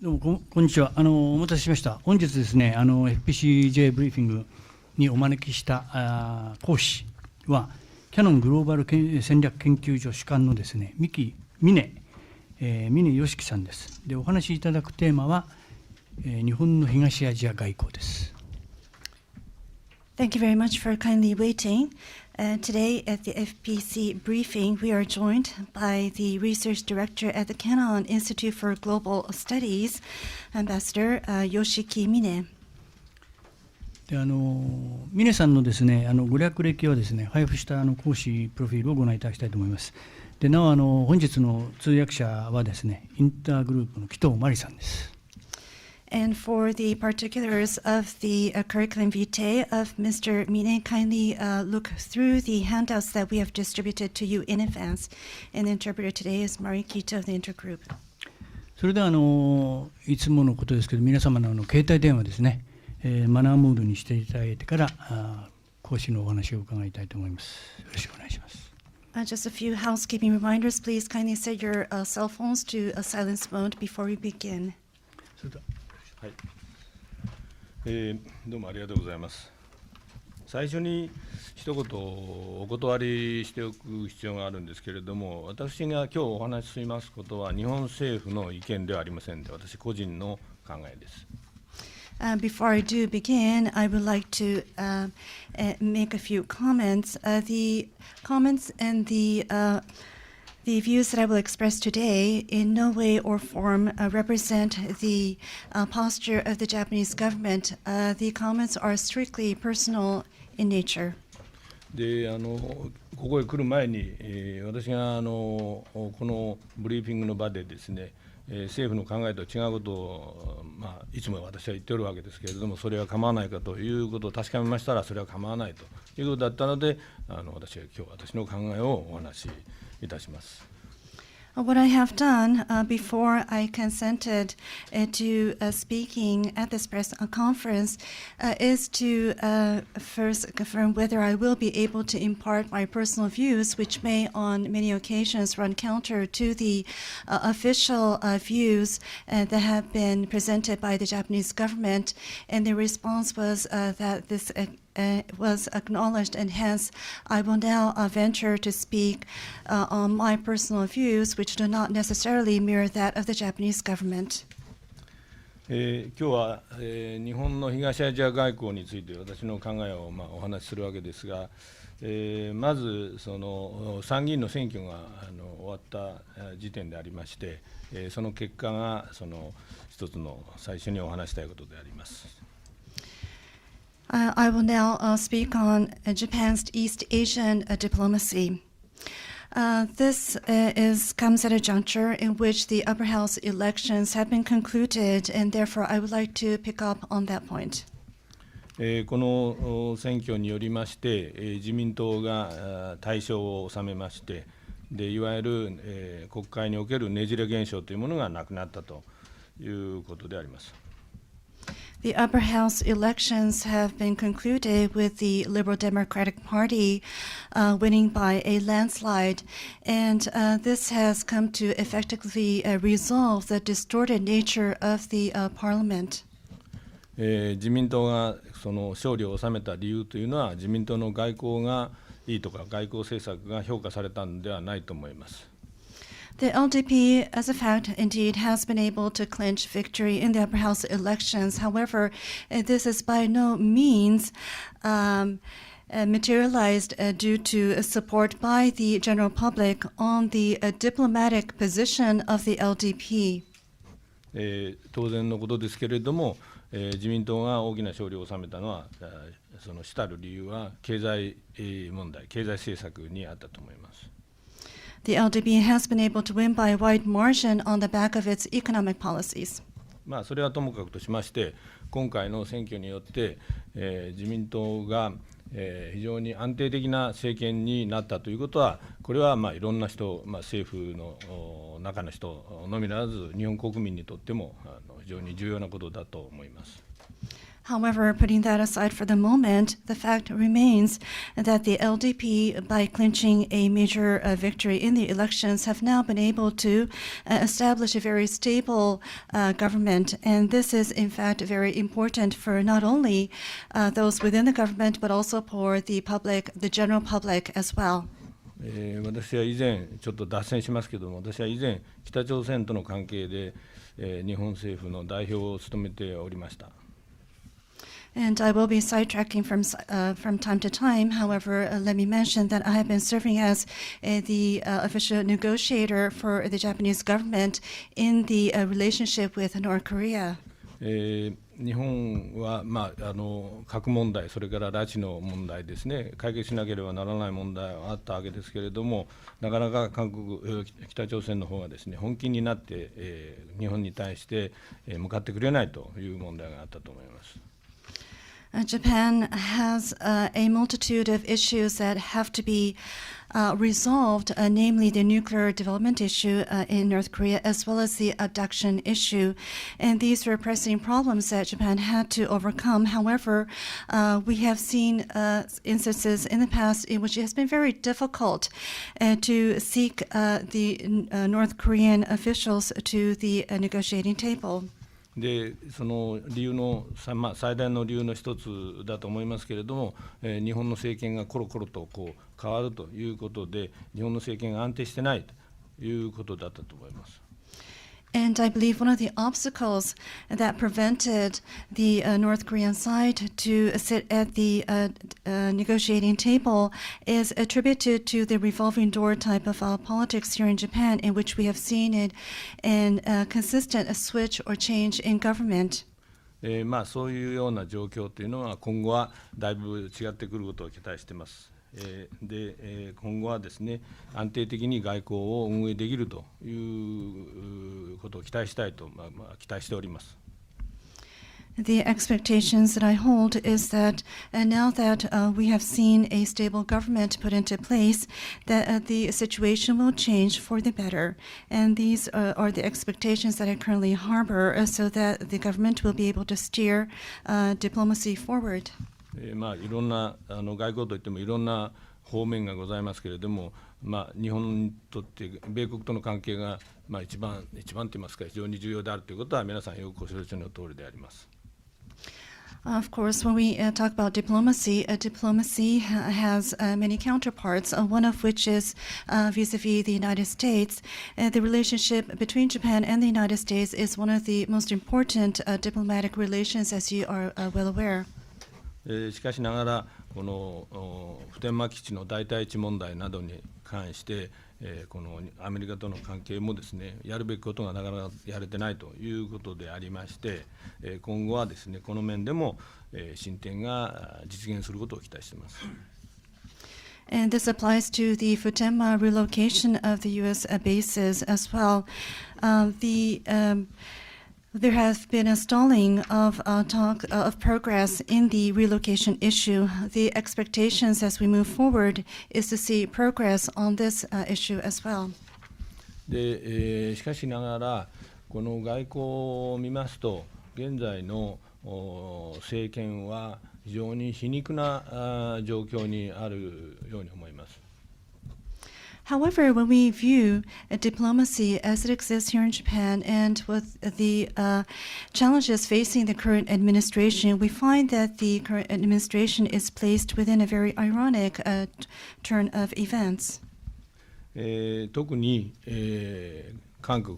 どうもこんにちは。お待たせしました。本日ですね、FPCJ ブリーフィングにお招きした講師は、キヤノングローバル戦略研究所主幹のですね、美根Yoshikiさんです。で、お話しいただくテーマは、日本の東アジア外交です。Thank you very much for kindly waiting. Today at the FPC briefing, we are joined by the Research Director at the Canon Institute for Global Studies, Ambassador Yoshiki Mine. で峰さんのですね、ご略歴はですね、配布した講師プロフィールをご覧いただきたいと思います。で、なお本日の通訳者はですね、インターグループの紀藤真理さんです。And for the particulars of the curriculum vitae of Mr. Mine, kindly look through the handouts that we have distributed to you in advance. And the interpreter today is Marikito of the intergroup. それではいつものことですけど、皆様の携帯電話ですね、マナーモードにしていただいてから講師のお話を伺いたいと思います。よろしくお願いします。Just a few housekeeping reminders. Please kindly set your cell phones to a silence mode before we begin. それでははい、どうもありがとうございます。最初に一言お断りしておく必要があるんですけれども、私が今日お話ししますことは日本政府の意見ではありませんで、私個人の考えです。Before I do begin, I would like to make a few comments. The comments and the views that I will express today in no way or form represent the posture of the Japanese government. The comments are strictly personal in nature. でここへ来る前に、私がこのブリーフィングの場でですね、政府の考えと違うことを、いつも私は言っておるわけですけれども、それは構わないかということを確かめましたら、それは構わないということだったので、私は今日私の考えをお話しいたします。What I have done before I consented to speaking at this press conference is to first confirm whether I will be able to impart my personal views, which may on many occasions run counter to the official views that have been presented by the Japanese government. And the response was that this was acknowledged, and hence I will now venture to speak on my personal views, which do not necessarily mirror that of the Japanese government. 今日は、日本の東アジア外交について私の考えをお話しするわけですが、まずその参議院の選挙が終わった時点でありまして、その結果がその一つの最初にお話したいことであります。I will now speak on Japan's East Asian diplomacy. This comes at a juncture in which the upper house elections have been concluded, and therefore I would like to pick up on that point. この選挙によりまして、自民党が大勝を収めまして、でいわゆる、国会におけるねじれ現象というものがなくなったということであります。The upper house elections have been concluded with the Liberal Democratic Party winning by a landslide, and this has come to effectively resolve the distorted nature of the parliament. 自民党がその勝利を収めた理由というのは、自民党の外交がいいとか外交政策が評価されたのではないと思います。The LDP, as a fact, indeed has been able to clinch victory in the upper house elections. However, this is by no means materialized due to support by the general public on the diplomatic position of the LDP. 当然のことですけれども、自民党が大きな勝利を収めたのは、その主たる理由は経済問題、経済政策にあったと思います。The LDP has been able to win by a wide margin on the back of its economic policies. それはともかくとしまして、今回の選挙によって、自民党が、非常に安定的な政権になったということは、これはいろんな人、政府の中の人のみならず、日本国民にとっても非常に重要なことだと思います。However, putting that aside for the moment, the fact remains that the LDP, by clinching a major victory in the elections, have now been able to establish a very stable government. And this is, in fact, very important for not only those within the government, but also for the public, the general public as well. 私は以前、ちょっと脱線しますけれども、私は以前、北朝鮮との関係で、日本政府の代表を務めておりました。And I will be sidetracking from time to time. However, let me mention that I have been serving as the official negotiator for the Japanese government in the relationship with North Korea. 日本は、核問題、それから拉致の問題ですね、解決しなければならない問題はあったわけですけれども、なかなか北朝鮮の方がですね、本気になって、日本に対して向かってくれないという問題があったと思います。Japan has a multitude of issues that have to be resolved, namely the nuclear development issue in North Korea, as well as the abduction issue. And these were pressing problems that Japan had to overcome. However, we have seen instances in the past in which it has been very difficult to seek the North Korean officials to the negotiating table. でその理由の、最大の理由の一つだと思いますけれども、日本の政権がコロコロと変わるということで、日本の政権が安定してないということだったと思います。And I believe one of the obstacles that prevented the North Korean side to sit at the negotiating table is attributed to the revolving door type of politics here in Japan, in which we have seen it in a consistent switch or change in government. そういうような状況というのは今後はだいぶ違ってくることを期待しています。で今後はですね、安定的に外交を運営できるということを期待したいと、期待しております。The expectations that I hold is that now that we have seen a stable government put into place, that the situation will change for the better. And these are the expectations that I currently harbor, so that the government will be able to steer diplomacy forward. いろんな外交といってもいろんな方面がございますけれども、日本にとって米国との関係が一番といいますか、非常に重要であるということは皆さんよくご承知の通りであります。Of course, when we talk about diplomacy, diplomacy has many counterparts, one of which is vis-a-vis the United States. The relationship between Japan and the United States is one of the most important diplomatic relations, as you are well aware. しかしながら、この普天間基地の代替地問題などに関して、このアメリカとの関係もですね、やるべきことがなかなかやれてないということでありまして、今後はですね、この面でも進展が実現することを期待しています。And this applies to the Futenma relocation of the U.S. bases as well. There has been a stalling of progress in the relocation issue. The expectations as we move forward is to see progress on this issue as well. でしかしながら、この外交を見ますと、現在の政権は非常に皮肉な状況にあるように思います。However, when we view diplomacy as it exists here in Japan and with the challenges facing the current administration, we find that the current administration is placed within a very ironic turn of events. 特に、韓国、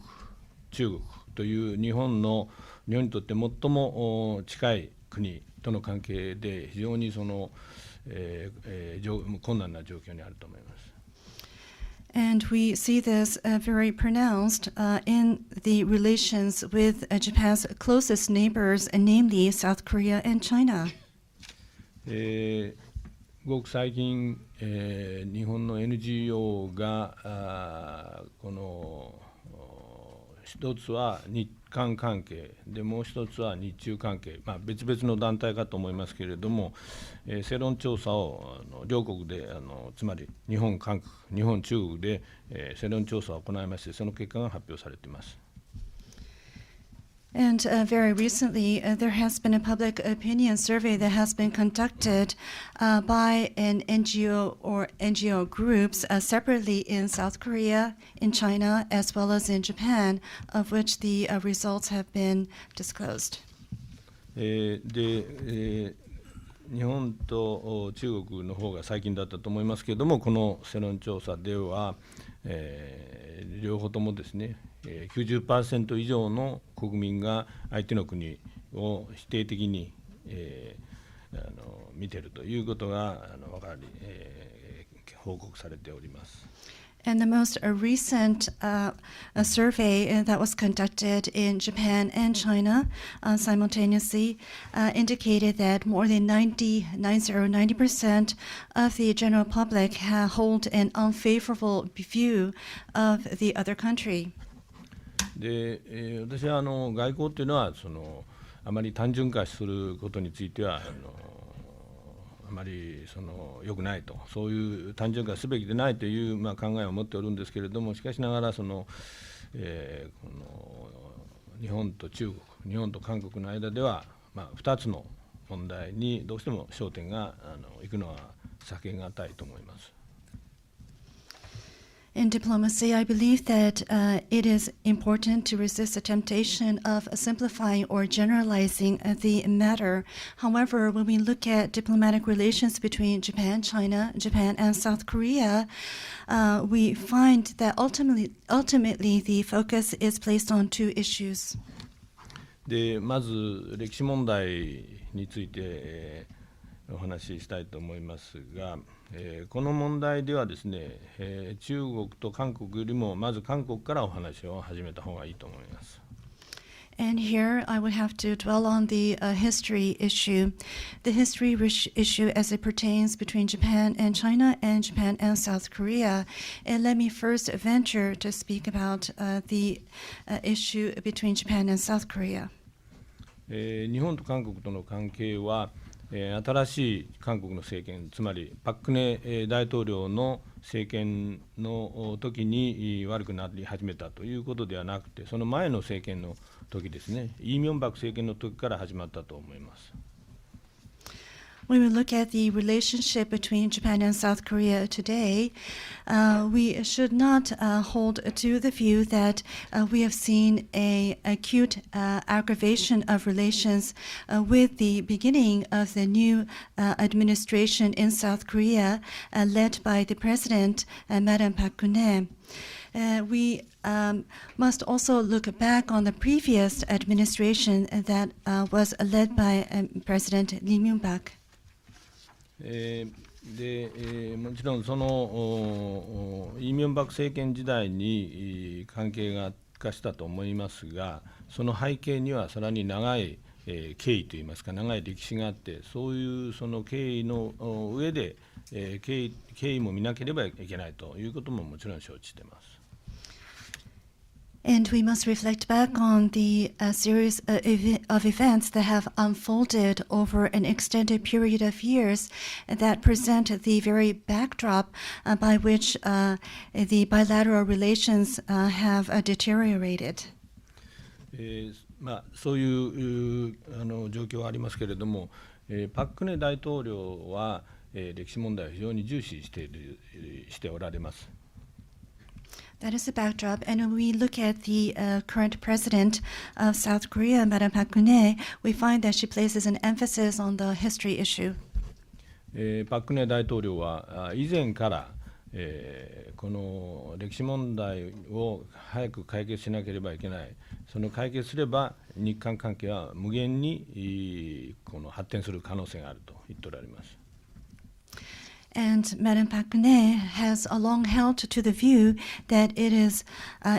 中国という日本にとって最も近い国との関係で非常に困難な状況にあると思います。And we see this very pronounced in the relations with Japan's closest neighbors, namely South Korea and China. ごく最近、日本の NGO がこの一つは日韓関係で、もう一つは日中関係、別々の団体かと思いますけれども、世論調査を両国でつまり日本、韓国、日本、中国で世論調査を行いまして、その結果が発表されています。And very recently, there has been a public opinion survey that has been conducted by an NGO or NGO groups separately in South Korea, in China, as well as in Japan, of which the results have been disclosed. 日本と中国の方が最近だったと思いますけれども、この世論調査では、両方ともですね、90% 以上の国民が相手の国を否定的に、見ているということが分かり、報告されております。And the most recent survey that was conducted in Japan and China simultaneously indicated that more than 90% of the general public hold an unfavorable view of the other country. で、私は外交というのはあまり単純化することについてはあまり良くないと、そういう単純化すべきでないという、考えを持っておるんですけれども、しかしながらこの日本と中国、日本と韓国の間では、2つの問題にどうしても焦点がいくのは避けがたいと思います。In diplomacy, I believe that it is important to resist the temptation of simplifying or generalizing the matter. However, when we look at diplomatic relations between Japan, China, Japan, and South Korea, we find that ultimately the focus is placed on two issues. でまず歴史問題について、お話ししたいと思いますが、この問題ではですね、中国と韓国よりもまず韓国からお話を始めた方がいいと思います。And here I would have to dwell on the history issue, the history issue as it pertains between Japan and China and Japan and South Korea. And let me first venture to speak about the issue between Japan and South Korea. 日本と韓国との関係は、新しい韓国の政権、つまりパク・クネ大統領の政権の時に悪くなり始めたということではなくて、その前の政権の時ですね、イ・ミョンバク政権の時から始まったと思います。When we look at the relationship between Japan and South Korea today, we should not hold to the view that we have seen an acute aggravation of relations with the beginning of the new administration in South Korea, led by the president, Madam Park Geun-hye. We must also look back on the previous administration that was led by President Lee Myung-bak. でもちろんそのイ・ミョンバク政権時代に関係が悪化したと思いますが、その背景にはさらに長い経緯といいますか、長い歴史があって、そういうその経緯の上で経緯も見なければいけないということももちろん承知しています。And we must reflect back on the series of events that have unfolded over an extended period of years that present the very backdrop by which the bilateral relations have deteriorated. そういう状況はありますけれども、パク・クネ大統領は歴史問題を非常に重視しておられます。That is the backdrop. And when we look at the current president of South Korea, Madam Park Geun-hye, we find that she places an emphasis on the history issue. パク・クネ大統領は以前から、この歴史問題を早く解決しなければいけない、その解決すれば日韓関係は無限に発展する可能性があると言っておられます。And Madam Park Geun-hye has long held to the view that it is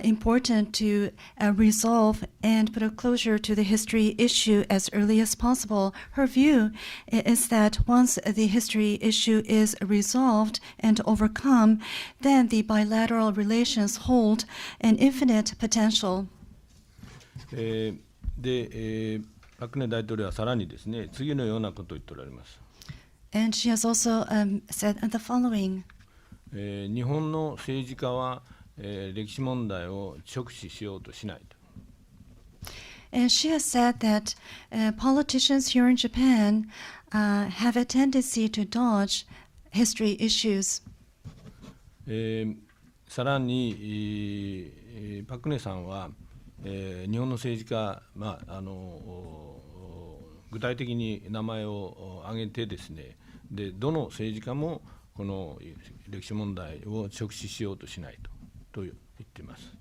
important to resolve and put a closure to the history issue as early as possible. Her view is that once the history issue is resolved and overcome, then the bilateral relations hold an infinite potential. で、パク・クネ大統領はさらにですね、次のようなことを言っておられます。And she has also said the following. 日本の政治家は、歴史問題を直視しようとしないと。And she has said that politicians here in Japan have a tendency to dodge history issues. さらに、パク・クネさんは、日本の政治家、具体的に名前を挙げてですね、でどの政治家もこの歴史問題を直視しようとしないと言っています。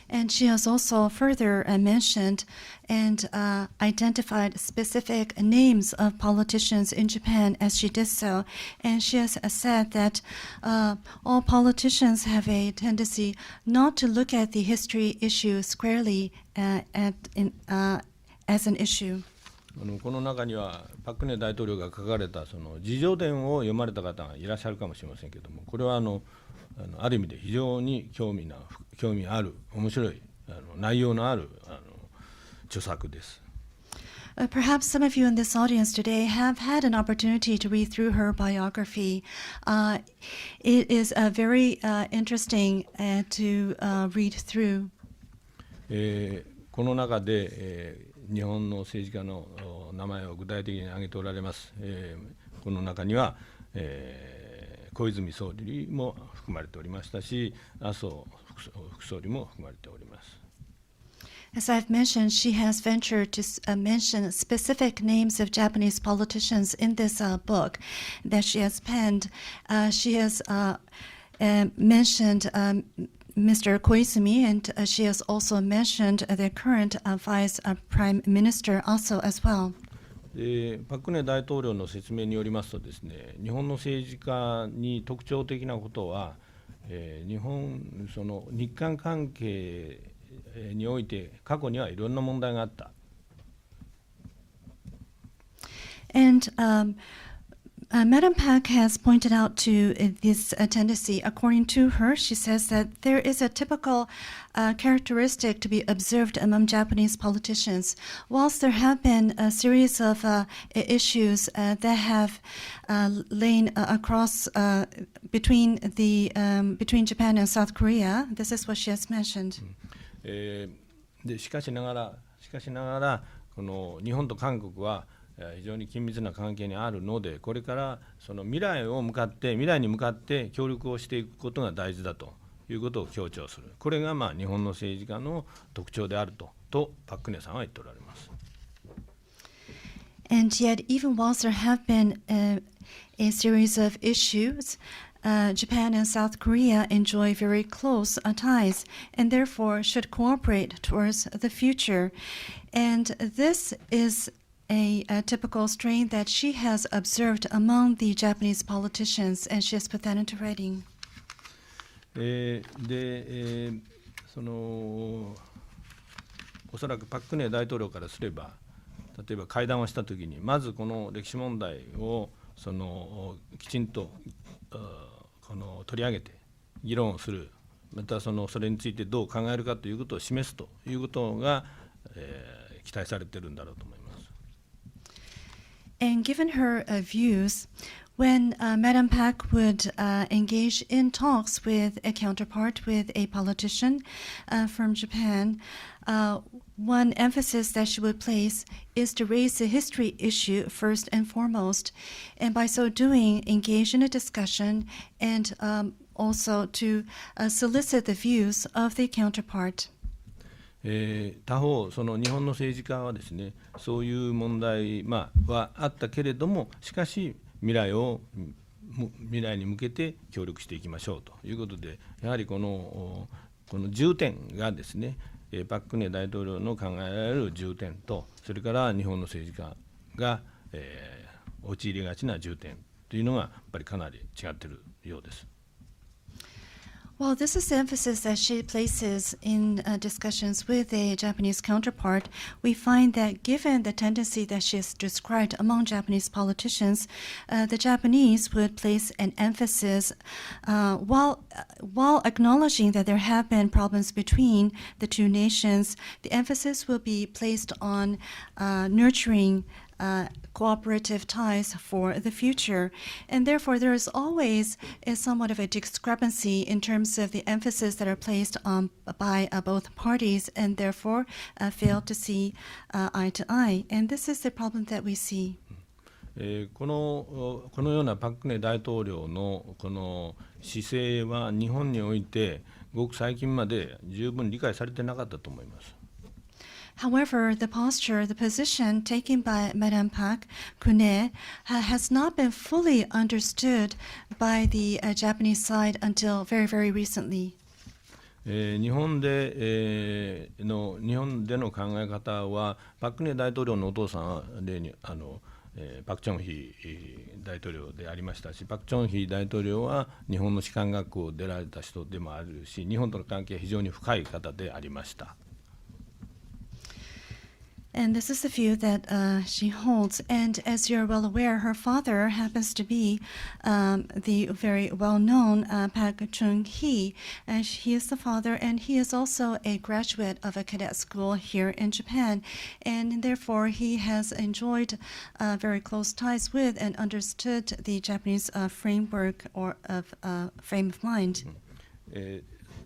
And she has also further mentioned and identified specific names of politicians in Japan as she did so. And she has said that all politicians have a tendency not to look at the history issue squarely as an issue. この中にはパク・クネ大統領が書かれたその自叙伝を読まれた方がいらっしゃるかもしれませんけれども、これはある意味で非常に興味ある面白い内容のある著作です。Perhaps some of you in this audience today have had an opportunity to read through her biography. It is very interesting to read through. この中で、日本の政治家の名前を具体的に挙げておられます。この中には、小泉総理も含まれておりましたし、麻生副総理も含まれております。As I've mentioned, she has ventured to mention specific names of Japanese politicians in this book that she has penned. She has mentioned Mr. Koizumi, and she has also mentioned the current Vice Prime Minister also as well. パク・クネ大統領の説明によりますとですね、日本の政治家に特徴的なことは、その日韓関係において過去にはいろんな問題があった。And Madam Pak has pointed out to this tendency. According to her, she says that there is a typical characteristic to be observed among Japanese politicians. Whilst there have been a series of issues that have lain across between Japan and South Korea, this is what she has mentioned. でしかしながらこの日本と韓国は非常に緊密な関係にあるので、これからその未来に向かって協力をしていくことが大事だということを強調する。これが日本の政治家の特徴であるとパク・クネさんは言っておられます。And yet, even whilst there have been a series of issues, Japan and South Korea enjoy very close ties and therefore should cooperate towards the future. And this is a typical strain that she has observed among the Japanese politicians, and she has put that into writing. おそらくパク・クネ大統領からすれば、例えば会談をしたときに、まずこの歴史問題をきちんと取り上げて議論をする、またそれについてどう考えるかということを示すということが、期待されているんだろうと思います。And given her views, when Madam Pak would engage in talks with a counterpart, with a politician from Japan, one emphasis that she would place is to raise the history issue first and foremost, and by so doing, engage in a discussion and also to solicit the views of the counterpart. 他方、日本の政治家はですね、そういう問題、はあったけれども、しかし未来に向けて協力していきましょうということで、やはりこの重点がですね、パク・クネ大統領の考えられる重点と、それから日本の政治家が、陥りがちな重点というのがやっぱりかなり違っているようです。Well, this is the emphasis that she places in discussions with a Japanese counterpart. We find that given the tendency that she has described among Japanese politicians, the Japanese would place an emphasis, while acknowledging that there have been problems between the two nations, the emphasis will be placed on nurturing cooperative ties for the future. And therefore, there is always somewhat of a discrepancy in terms of the emphasis that are placed on by both parties, and therefore fail to see eye to eye. And this is the problem that we see. このようなパク・クネ大統領のこの姿勢は日本においてごく最近まで十分理解されてなかったと思います。However, the posture, the position taken by Madame Park Geun-hye has not been fully understood by the Japanese side until very, very recently. 日本での考え方は、パク・クネ大統領のお父さんは例にパク・チョンヒ大統領でありましたし、パク・チョンヒ大統領は日本の士官学校を出られた人でもあるし、日本との関係は非常に深い方でありました。And this is the view that she holds. And as you're well aware, her father happens to be the very well-known Park Chung-hee. He is the father, and he is also a graduate of a cadet school here in Japan. And therefore, he has enjoyed very close ties with and understood the Japanese framework or of frame of mind.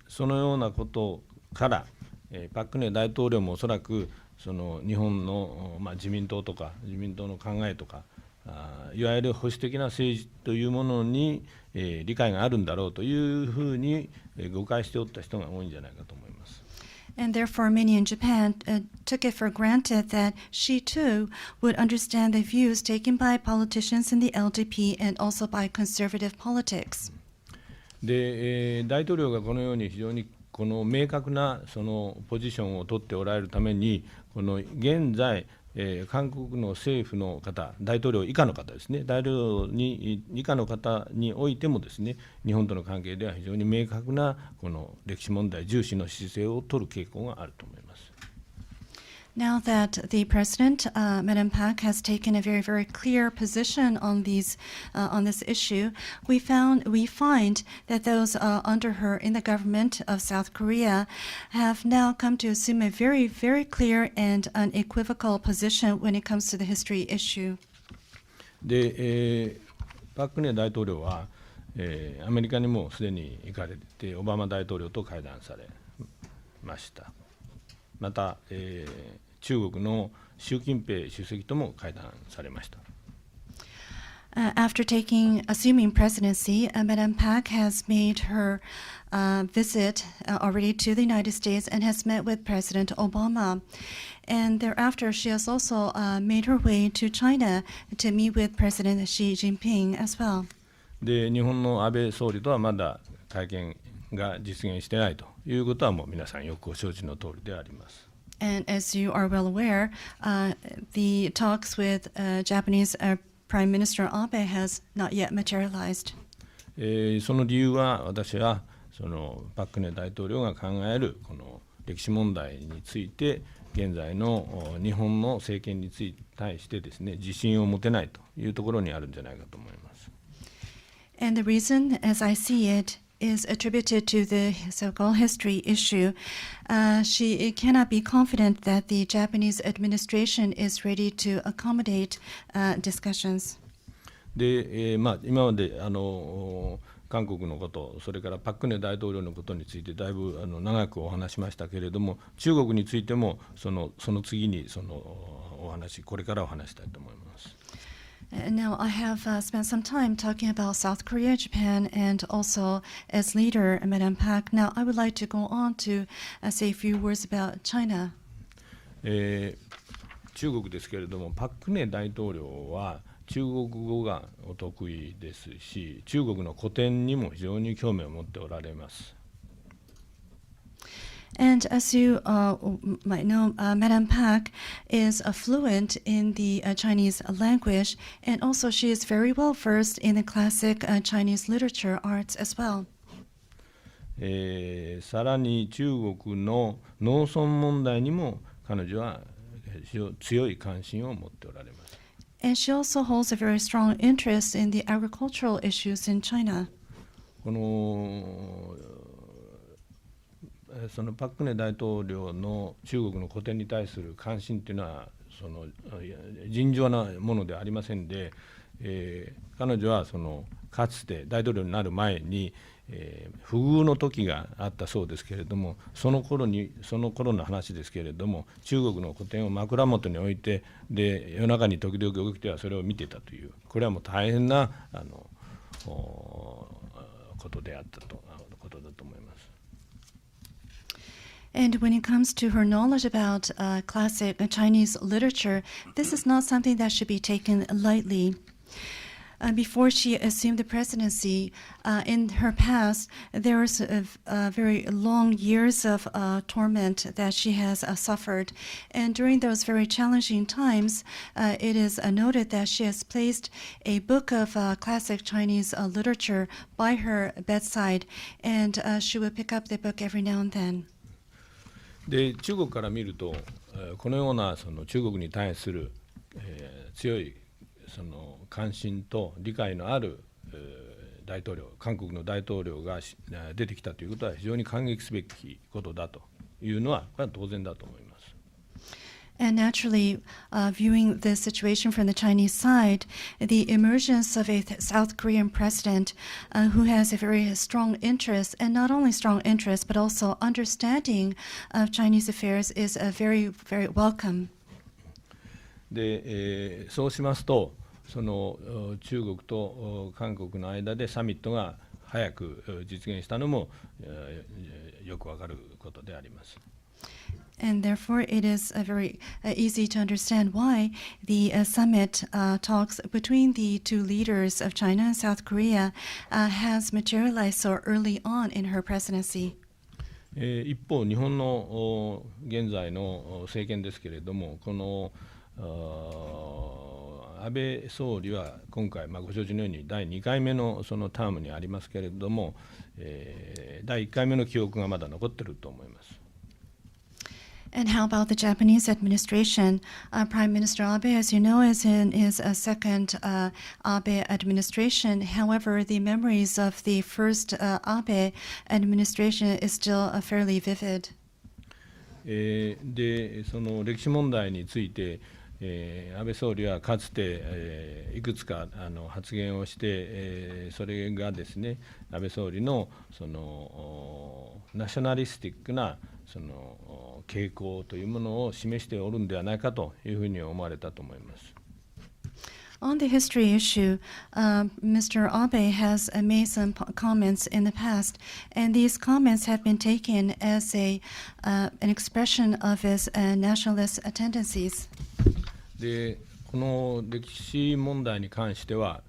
そのようなことから、パク・クネ大統領もおそらくその日本の、自民党とか自民党の考えとかいわゆる保守的な政治というものに、理解があるんだろうというふうに、誤解しておった人が多いんじゃないかと思います。And therefore, many in Japan took it for granted that she too would understand the views taken by politicians in the LDP and also by conservative politics. で、大統領がこのように非常にこの明確なそのポジションを取っておられるために、この現在、韓国の政府の方、大統領以下の方ですね、大統領以下の方においてもですね、日本との関係では非常に明確なこの歴史問題重視の姿勢を取る傾向があると思います。Now that the president, Madam Park, has taken a very, very clear position on this issue, we find that those under her in the government of South Korea have now come to assume a very, very clear and unequivocal position when it comes to the history issue. で、パク・クネ大統領は、アメリカにもすでに行かれて、オバマ大統領と会談されました。また、中国の習近平主席とも会談されました。After assuming presidency, Madame Park has made her visit already to the United States and has met with President Obama. And thereafter, she has also made her way to China to meet with President Xi Jinping as well. で、日本の安倍総理とはまだ会見が実現していないということはもう皆さんよくご承知の通りであります。And as you are well aware, the talks with Japanese Prime Minister Abe has not yet materialized. その理由は、私はそのパク・クネ大統領が考えるこの歴史問題について、現在の日本の政権に対してですね、自信を持てないというところにあるんじゃないかと思います。And the reason, as I see it, is attributed to the so-called history issue. She cannot be confident that the Japanese administration is ready to accommodate discussions. で、今まで韓国のこと、それからパク・クネ大統領のことについてだいぶ長くお話しましたけれども、中国についてもその次にこれからお話したいと思います。Now, I have spent some time talking about South Korea, Japan, and also as leader, Madam Park. Now, I would like to go on to say a few words about China. 中国ですけれども、パク・クネ大統領は中国語がお得意ですし、中国の古典にも非常に興味を持っておられます。And as you might know, Madam Park is fluent in the Chinese language, and also she is very well versed in the classic Chinese literature arts as well. さらに中国の農村問題にも彼女は非常に強い関心を持っておられます。And she also holds a very strong interest in the agricultural issues in China. そのパク・クネ大統領の中国の古典に対する関心というのは尋常なものではありませんで、彼女はかつて大統領になる前に、不遇の時があったそうですけれども、その頃の話ですけれども、中国の古典を枕元に置いて、で夜中に時々起きてはそれを見てたという、これはもう大変なことであったことだと思います。And when it comes to her knowledge about classic Chinese literature, this is not something that should be taken lightly. Before she assumed the presidency, in her past, there was very long years of torment that she has suffered. And during those very challenging times, it is noted that she has placed a book of classic Chinese literature by her bedside, and she would pick up the book every now and then. で中国から見ると、このような中国に対する、強い関心と理解のある、大統領、韓国の大統領が出てきたということは非常に感激すべきことだというのは当然だと思います。And naturally, viewing the situation from the Chinese side, the emergence of a South Korean president who has a very strong interest, and not only strong interest, but also understanding of Chinese affairs is very, very welcome. で、そうしますと、中国と韓国の間でサミットが早く実現したのも、よくわかることであります。And therefore, it is very easy to understand why the summit talks between the two leaders of China and South Korea has materialized so early on in her presidency. 一方、日本の現在の政権ですけれども、この安倍総理は今回、ご承知のように第2回目のタームにありますけれども、第1回目の記憶がまだ残っていると思います。And how about the Japanese administration? Prime Minister Abe, as you know, is in his second Abe administration. However, the memories of the first Abe administration is still fairly vivid. で、その歴史問題について、安倍総理はかつて、いくつか発言をして、それがですね、安倍総理のナショナリスティックな傾向というものを示しておるんではないかというふうに思われたと思います。On the history issue, Mr. Abe has made some comments in the past, and these comments have been taken as an expression of his nationalist tendencies. で、この歴史問題に関しては、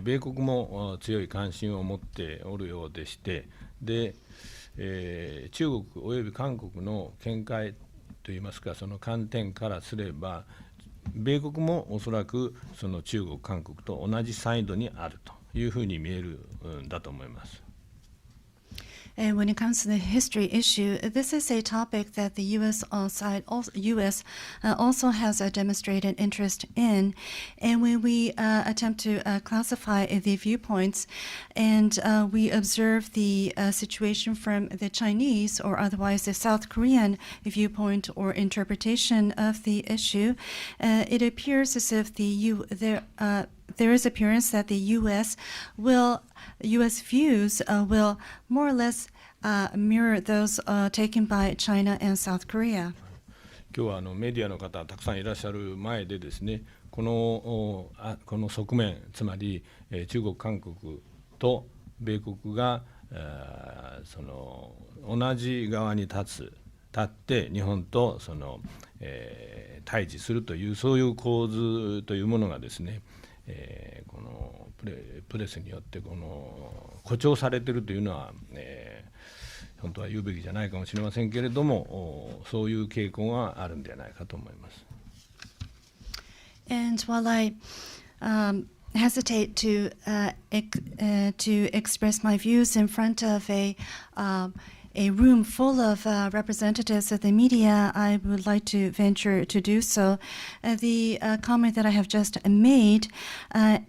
米国も強い関心を持っておるようでして、で、中国および韓国の見解といいますか、その観点からすれば、米国もおそらく中国、韓国と同じサイドにあるというふうに見えるんだと思います。And when it comes to the history issue, this is a topic that the U.S. Also has a demonstrated interest in. And when we attempt to classify the viewpoints and we observe the situation from the Chinese or otherwise the South Korean viewpoint or interpretation of the issue, it appears as if there is appearance that the U.S. views will more or less mirror those taken by China and South Korea. 今日はメディアの方たくさんいらっしゃる前でですね、この側面、つまり中国、韓国と米国が同じ側に立って日本と対峙するというそういう構図というものがですね、このプレスによって誇張されているというのは、本当は言うべきじゃないかもしれませんけれども、そういう傾向があるんではないかと思います。And while I hesitate to express my views in front of a a room full of representatives of the media, I would like to venture to do so. The comment that I have just made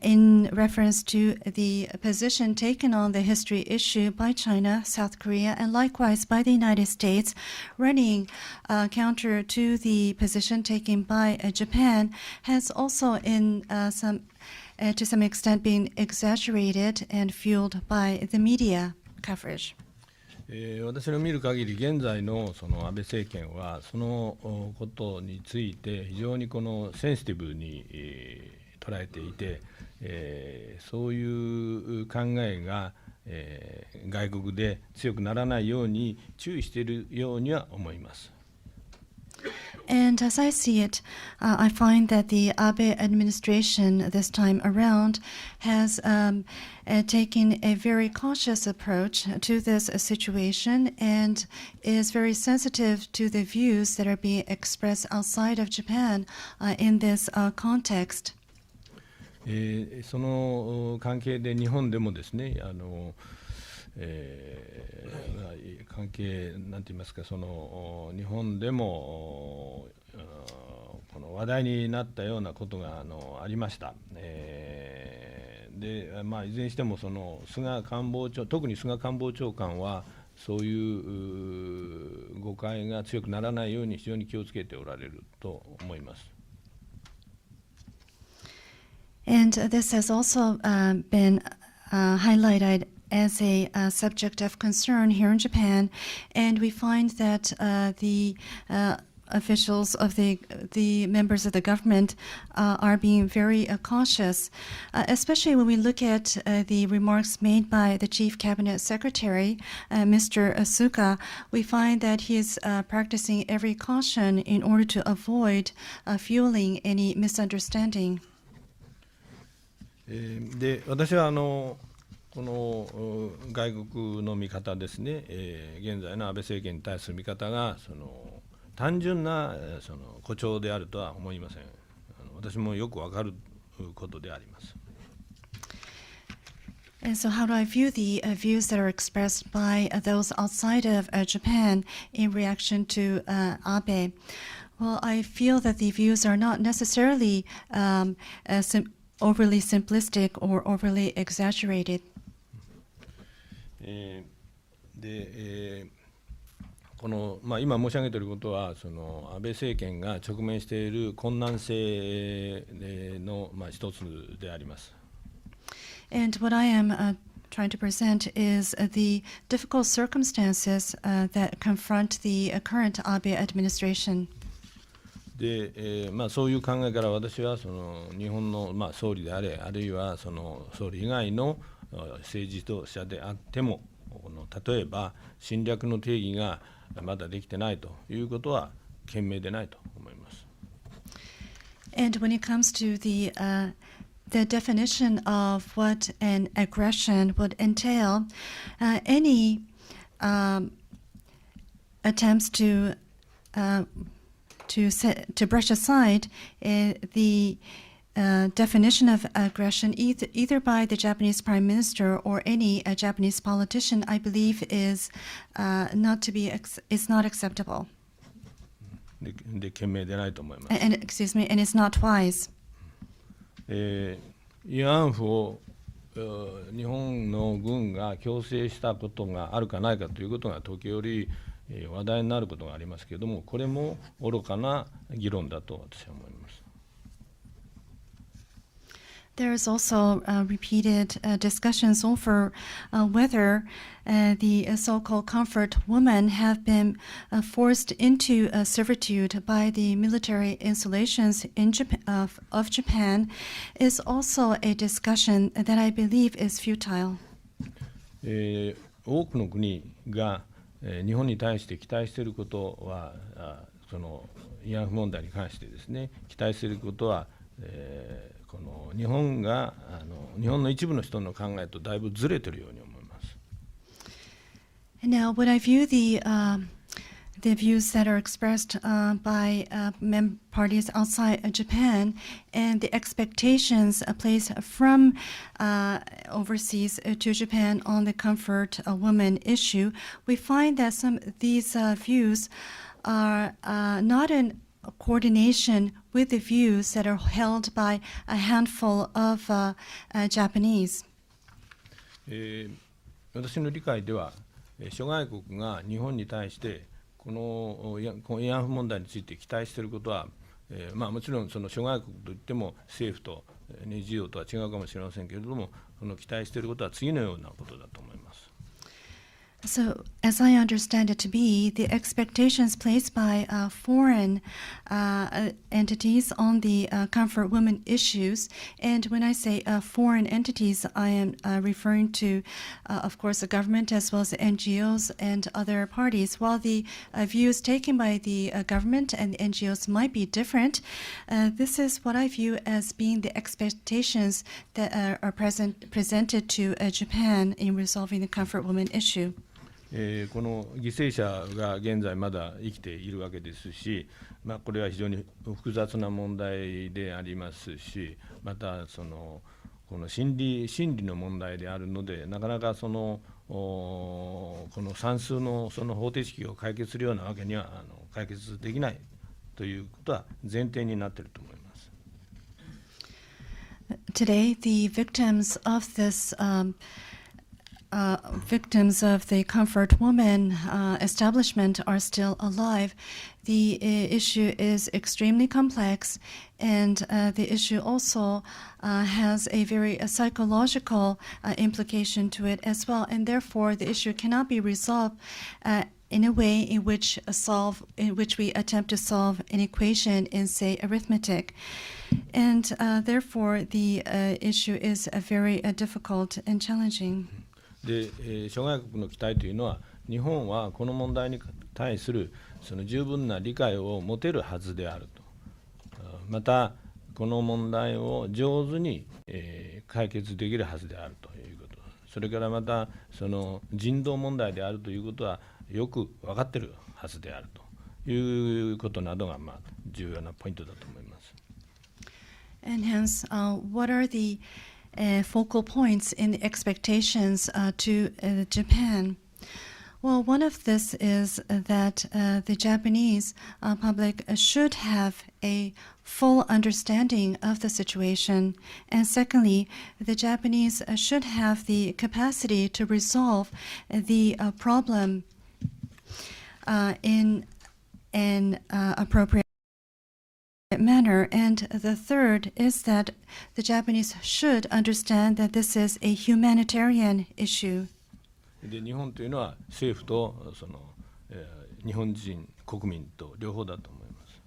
in reference to the position taken on the history issue by China, South Korea, and likewise by the United States, running counter to the position taken by Japan, has also to some extent been exaggerated and fueled by the media coverage. 私の見る限り、現在のその安倍政権は、そのことについて非常にこのセンシティブに捉えていて、そういう考えが外国で強くならないように注意しているようには思います。And as I see it, I find that the Abe administration this time around has taken a very cautious approach to this situation and is very sensitive to the views that are being expressed outside of Japan in this context. その関係で日本でもですね、関係なんて言いますか、その日本でもこの話題になったようなことがありました。で、いずれにしてもその菅官房長、特に菅官房長官はそういう誤解が強くならないように非常に気をつけておられると思います。And this has also been highlighted as a subject of concern here in Japan, and we find that the officials of the members of the government are being very cautious, especially when we look at the remarks made by the Chief Cabinet Secretary, Mr. Asuka. We find that he is practicing every caution in order to avoid fueling any misunderstanding. で、私はこの外国の見方ですね、現在の安倍政権に対する見方が単純な誇張であるとは思いません。私もよくわかることであります。And so how do I view the views that are expressed by those outside of Japan in reaction to Abe? Well, I feel that the views are not necessarily overly simplistic or overly exaggerated. で、この今申し上げていることは、その安倍政権が直面している困難性の一つであります。And what I am trying to present is the difficult circumstances that confront the current Abe administration. で、そういう考えから私はその日本の総理であれ、あるいはその総理以外の政治者であっても、例えば侵略の定義がまだできてないということは賢明でないと思います。And when it comes to the definition of what an aggression would entail, any attempts to brush aside the definition of aggression, either by the Japanese Prime Minister or any Japanese politician, I believe is not acceptable. で、賢明でないと思います。And it's not wise. 慰安婦を日本の軍が強制したことがあるかないかということが時折話題になることがありますけれども、これも愚かな議論だと私は思います。There is also repeated discussions over whether the so-called comfort women have been forced into servitude by the military installations in of Japan is also a discussion that I believe is futile. 多くの国が日本に対して期待していることは、その慰安婦問題に関してですね、期待していることは、この日本の一部の人の考えとだいぶずれているように思います。Now, when I view the the views that are expressed by parties outside Japan and the expectations placed from overseas to Japan on the comfort woman issue, we find that some of these views are not in coordination with the views that are held by a handful of Japanese. 私の理解では、諸外国が日本に対してこの慰安婦問題について期待していることは、もちろんその諸外国といっても政府と NGO とは違うかもしれませんけれども、その期待していることは次のようなことだと思います。So, as I understand it to be, the expectations placed by foreign entities on the comfort women issues, and when I say foreign entities, I am referring to, of course, the government as well as the NGOs and other parties. While the views taken by the government and the NGOs might be different, this is what I view as being the expectations that are presented to Japan in resolving the comfort women issue. この犠牲者が現在まだ生きているわけですし、これは非常に複雑な問題でありますし、またこの心理の問題であるので、なかなかこの算数の方程式を解決するようなわけには解決できないということは前提になっていると思います。Today, the victims of this victims of the comfort woman establishment are still alive. The issue is extremely complex, and the issue also has a very psychological implication to it as well, and therefore the issue cannot be resolved in a way in which we attempt to solve an equation in, say, arithmetic. And therefore the issue is very difficult and challenging. で、諸外国の期待というのは、日本はこの問題に対する十分な理解を持てるはずであると、またこの問題を上手に、解決できるはずであるということ、それからまた人道問題であるということはよく分かっているはずであるということなどが、重要なポイントだと思います。And hence, what are the focal points in the expectations to Japan? Well, one of this is that the Japanese public should have a full understanding of the situation. And secondly, the Japanese should have the capacity to resolve the problem in an appropriate manner. And the third is that the Japanese should understand that this is a humanitarian issue. で、日本というのは政府と日本人国民と両方だと思います。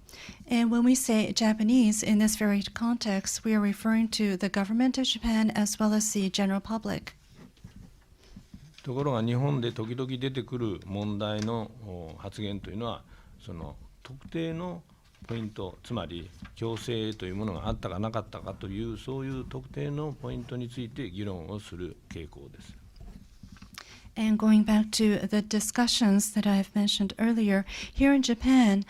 And when we say Japanese in this very context, we are referring to the government of Japan as well as the general public. ところが日本で時々出てくる問題の発言というのは、特定のポイント、つまり強制というものがあったかなかったかという、そういう特定のポイントについて議論をする傾向です。And going back to the discussions that I've mentioned earlier, here in Japan,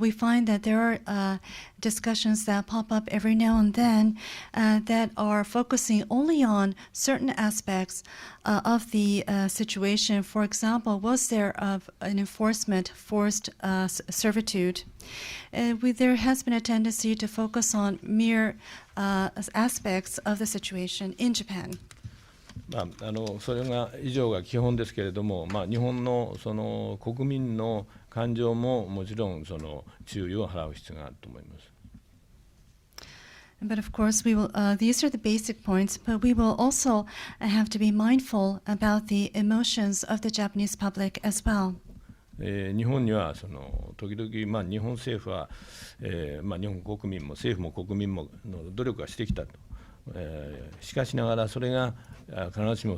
we find that there are discussions that pop up every now and then that are focusing only on certain aspects of the situation. For example, was there an enforcement forced servitude? There has been a tendency to focus on mere aspects of the situation in Japan. それが以上が基本ですけれども、日本の国民の感情ももちろん注意を払う必要があると思います。But of course, we will. These are the basic points, but we will also have to be mindful about the emotions of the Japanese public as well. 日本には時々、日本政府は、日本国民も政府も国民も努力はしてきたと。しかしながらそれが必ずしも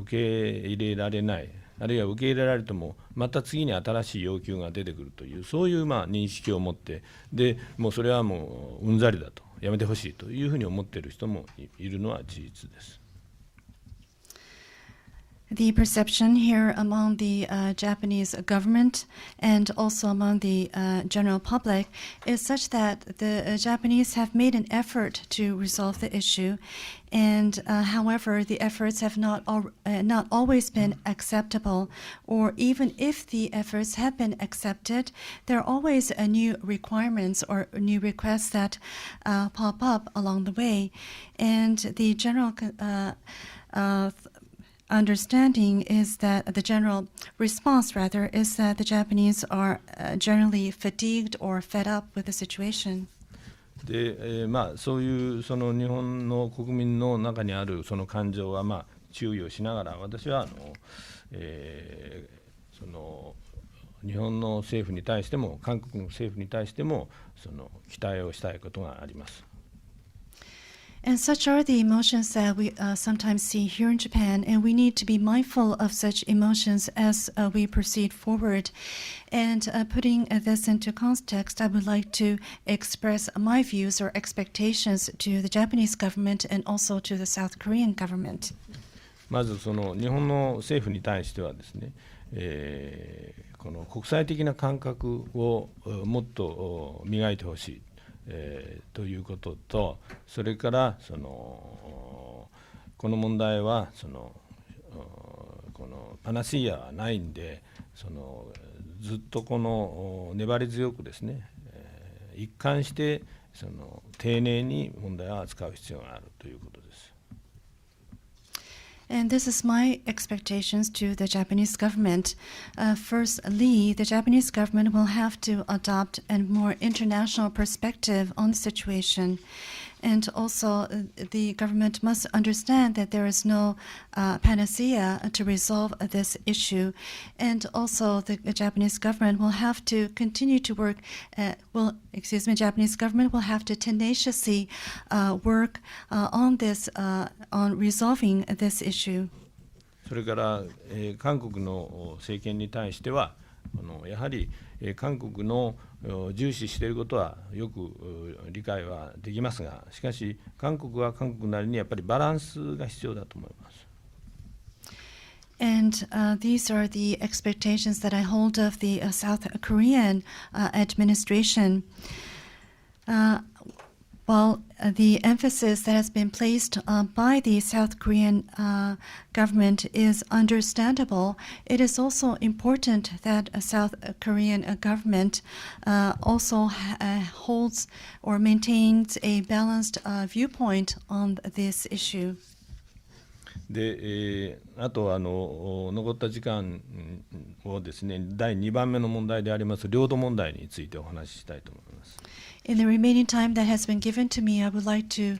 受け入れられない、あるいは受け入れられてもまた次に新しい要求が出てくるという、そういう認識を持って、でもうそれはもううんざりだと、やめてほしいというふうに思っている人もいるのは事実です。The perception here among the Japanese government and also among the general public is such that the Japanese have made an effort to resolve the issue, and however, the efforts have not always been acceptable, or even if the efforts have been accepted, there are always new requirements or new requests that pop up along the way, and the general understanding is that the general response, rather, is that the Japanese are generally fatigued or fed up with the situation. でそういうその日本の国民の中にあるその感情は注意をしながら、私はその日本の政府に対しても韓国の政府に対してもその期待をしたいことがあります。And such are the emotions that we sometimes see here in Japan, and we need to be mindful of such emotions as we proceed forward. And putting this into context, I would like to express my views or expectations to the Japanese government and also to the South Korean government. まずその日本の政府に対してはですね、この国際的な感覚をもっと磨いてほしい。ということと、それからこの問題はこのパナシアはないんで、ずっとこの粘り強くですね、一貫して丁寧に問題を扱う必要があるということです。And this is my expectations to the Japanese government. Firstly, the Japanese government will have to adopt a more international perspective on the situation. And also, the government must understand that there is no panacea to resolve this issue. And also, the Japanese government will have to continue to work, Japanese government will have to tenaciously work on resolving this issue. それから、韓国の政権に対しては、やはり、韓国の重視していることはよく理解はできますが、しかし韓国は韓国なりにやっぱりバランスが必要だと思います。And these are the expectations that I hold of the South Korean administration. While the emphasis that has been placed by the South Korean government is understandable, it is also important that a South Korean government also holds or maintains a balanced viewpoint on this issue. で、あと残った時間をですね、第2番目の問題であります領土問題についてお話ししたいと思います。In the remaining time that has been given to me, I would like to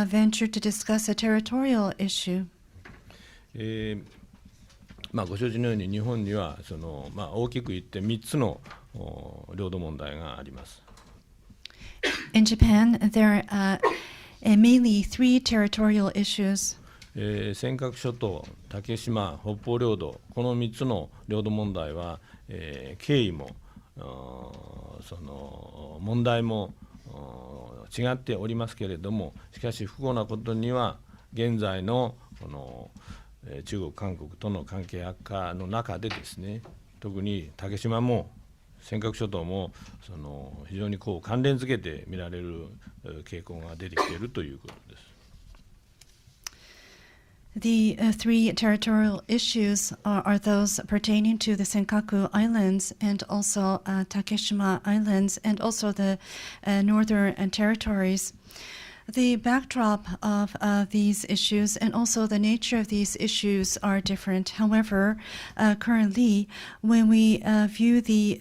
venture to discuss a territorial issue. ご承知のように日本には大きく言って3つの領土問題があります。In Japan, there are mainly three territorial issues. 尖閣諸島、竹島、北方領土、この3つの領土問題は、経緯も問題も違っておりますけれども、しかし不幸なことには現在のこの中国、韓国との関係悪化の中でですね、特に竹島も尖閣諸島も非常に関連づけて見られる傾向が出てきているということです。The three territorial issues are those pertaining to the Senkaku Islands and also Takeshima Islands and also the northern territories. The backdrop of these issues and also the nature of these issues are different. However, currently, when we view the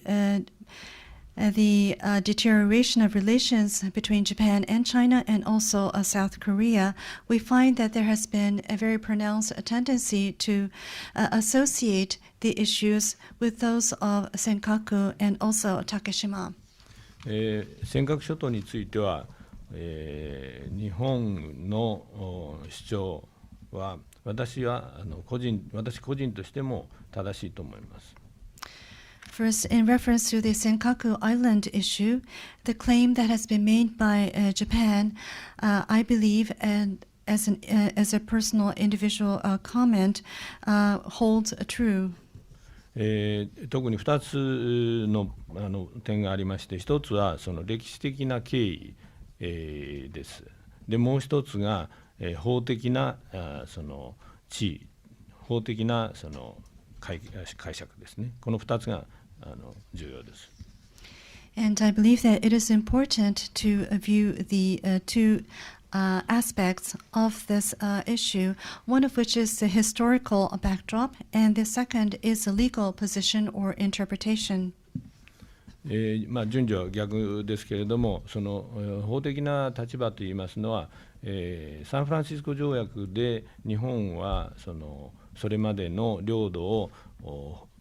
deterioration of relations between Japan and China and also South Korea, we find that there has been a very pronounced tendency to associate the issues with those of Senkaku and also Takeshima. 尖閣諸島については、日本の主張は私個人としても正しいと思います。First, in reference to the Senkaku Island issue, the claim that has been made by Japan, I believe, and as a personal individual comment holds true. 特に2つの点がありまして、1つはその歴史的な経緯、です。でもう1つが、法的なその地位、法的なその解釈ですね。この2つが重要です。And I believe that it is important to view the two aspects of this issue, one of which is the historical backdrop, and the second is the legal position or interpretation. 順序は逆ですけれども、その法的な立場といいますのは、サンフランシスコ条約で日本はそれまでの領土を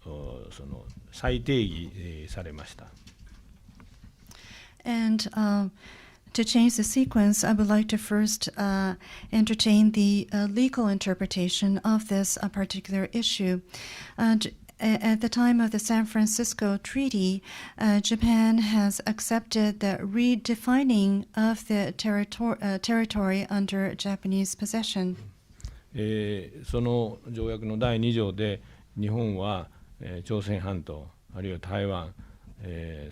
その再定義されました。And to change the sequence, I would like to first entertain the legal interpretation of this particular issue. At the time of the San Francisco Treaty, Japan has accepted the redefining of the territory under Japanese possession. その条約の第2条で日本は、朝鮮半島あるいは台湾、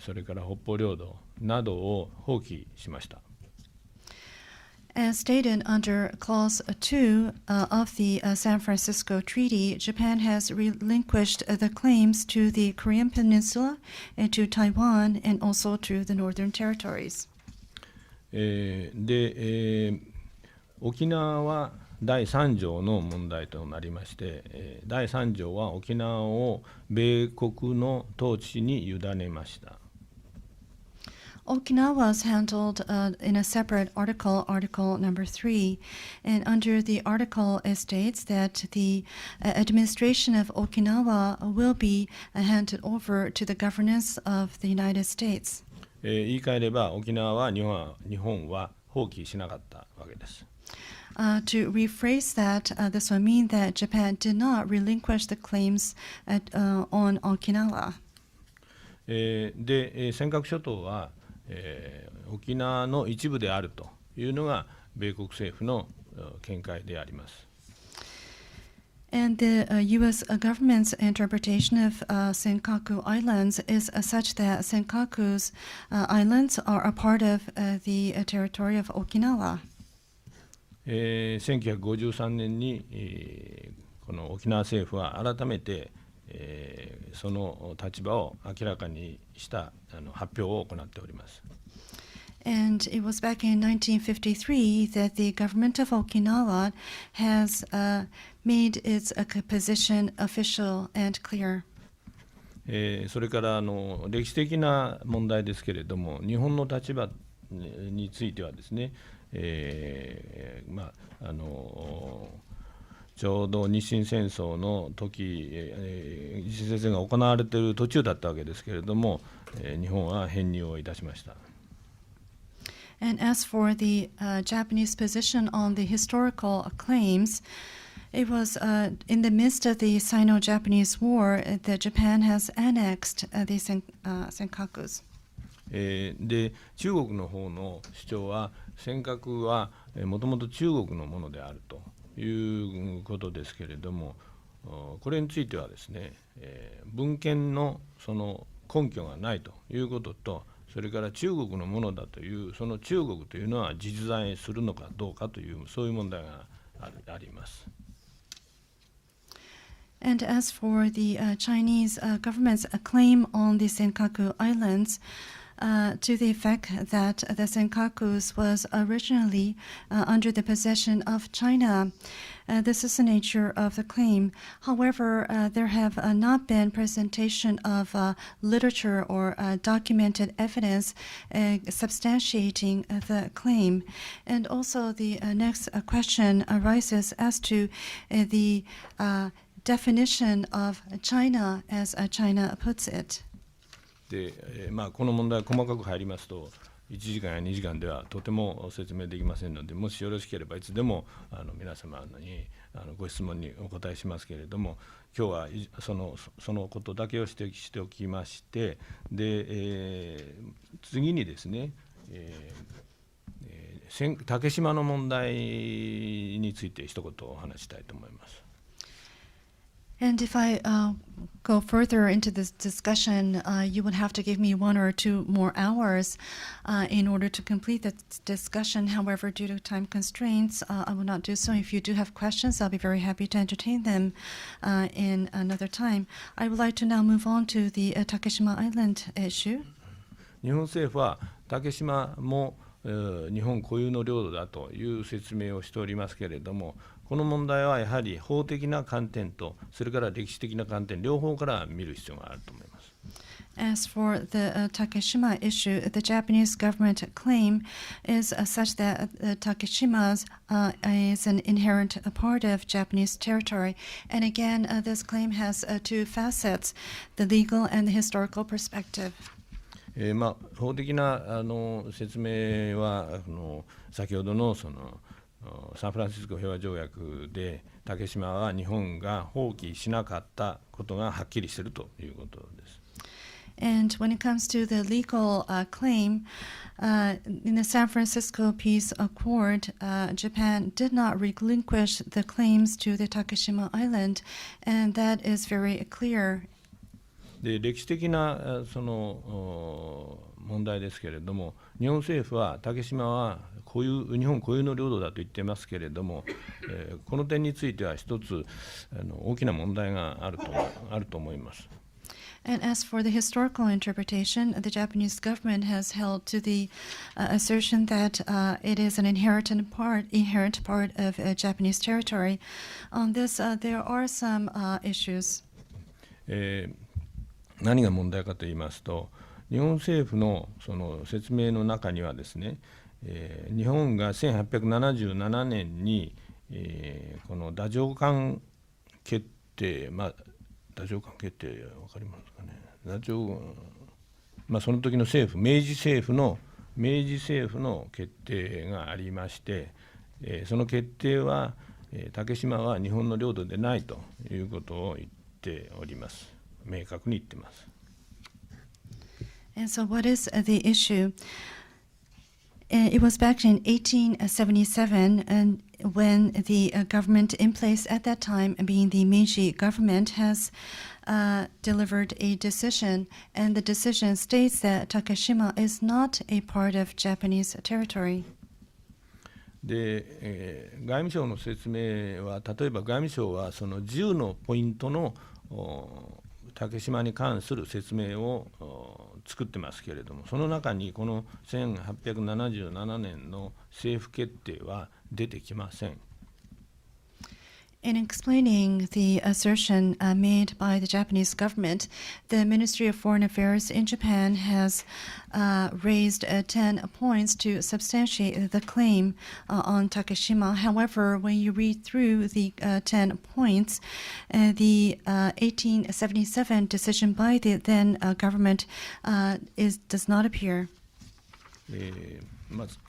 それから北方領土などを放棄しました。As stated under Clause 2 of the San Francisco Treaty, Japan has relinquished the claims to the Korean Peninsula, to Taiwan, and also to the Northern Territories. 沖縄は第3条の問題となりまして、第3条は沖縄を米国の統治に委ねました。Okinawa was handled in a separate article, Article number 3, and under the article it states that the administration of Okinawa will be handed over to the governance of the United States. 言い換えれば沖縄は日本は放棄しなかったわけです。To rephrase that, this would mean that Japan did not relinquish the claims on Okinawa. で、尖閣諸島は沖縄の一部であるというのが米国政府の見解であります。And the U.S. government's interpretation of Senkaku Islands is such that Senkaku's islands are a part of the territory of Okinawa. 1953年に、この沖縄政府は改めてその立場を明らかにした発表を行っております。And it was back in 1953 that the government of Okinawa has made its position official and clear. それから歴史的な問題ですけれども、日本の立場についてはですね、ちょうど日清戦争の時、日清戦争が行われている途中だったわけですけれども、日本は編入をいたしました。And as for the Japanese position on the historical claims, it was in the midst of the Sino-Japanese War that Japan has annexed the Senkakus. で、中国の方の主張は、尖閣はもともと中国のものであるということですけれども、これについてはですね、文献のその根拠がないということと、それから中国のものだという、その中国というのは実在するのかどうかという、そういう問題があります。And as for the Chinese government's claim on the Senkaku Islands, to the effect that the Senkakus was originally under the possession of China. This is the nature of the claim. However, there have not been presentation of literature or documented evidence substantiating the claim. And also the next question arises as to the definition of China as China puts it. でこの問題細かく入りますと1時間や2時間ではとても説明できませんので、もしよろしければいつでも皆様にご質問にお答えしますけれども、今日はそのことだけを指摘しておきまして、で、次にですね、竹島の問題について一言お話したいと思います。And if I go further into this discussion, you would have to give me 1 or 2 more hours in order to complete the discussion. However, due to time constraints, I will not do so. If you do have questions, I'll be very happy to entertain them in another time. I would like to now move on to the Takeshima Island issue. 日本政府は竹島も日本固有の領土だという説明をしておりますけれども、この問題はやはり法的な観点とそれから歴史的な観点両方から見る必要があると思います。As for the Takeshima issue, the Japanese government claim is such that Takeshima is an inherent part of Japanese territory. And again, this claim has 2 facets, the legal and the historical perspective. 法的な説明は先ほどのサンフランシスコ平和条約で竹島は日本が放棄しなかったことがはっきりしているということです。And when it comes to the legal claim, in the San Francisco Peace Accord, Japan did not relinquish the claims to the Takeshima Island, and that is very clear. で歴史的なその問題ですけれども、日本政府は竹島は日本固有の領土だと言ってますけれども、この点については一つ大きな問題があると思います。And as for the historical interpretation, the Japanese government has held to the assertion that it is an inherent part of Japanese territory. On this, there are some issues. 何が問題かと言いますと、日本政府のその説明の中にはですね、日本が1877年に、この太政官決定、太政官決定分かりますかね、その時の政府、明治政府の決定がありまして、その決定は、竹島は日本の領土でないということを言っております。明確に言ってます。And so what is the issue? It was back in 1877 and when the government in place at that time, being the Meiji government, has delivered a decision, and the decision states that Takeshima is not a part of Japanese territory. で、外務省の説明は、例えば外務省はその10のポイントの竹島に関する説明を作ってますけれども、その中にこの1877年の政府決定は出てきません。In explaining the assertion made by the Japanese government, the Ministry of Foreign Affairs in Japan has raised 10 points to substantiate the claim on Takeshima. However, when you read through the 10 points, the 1877 decision by the then government does not appear.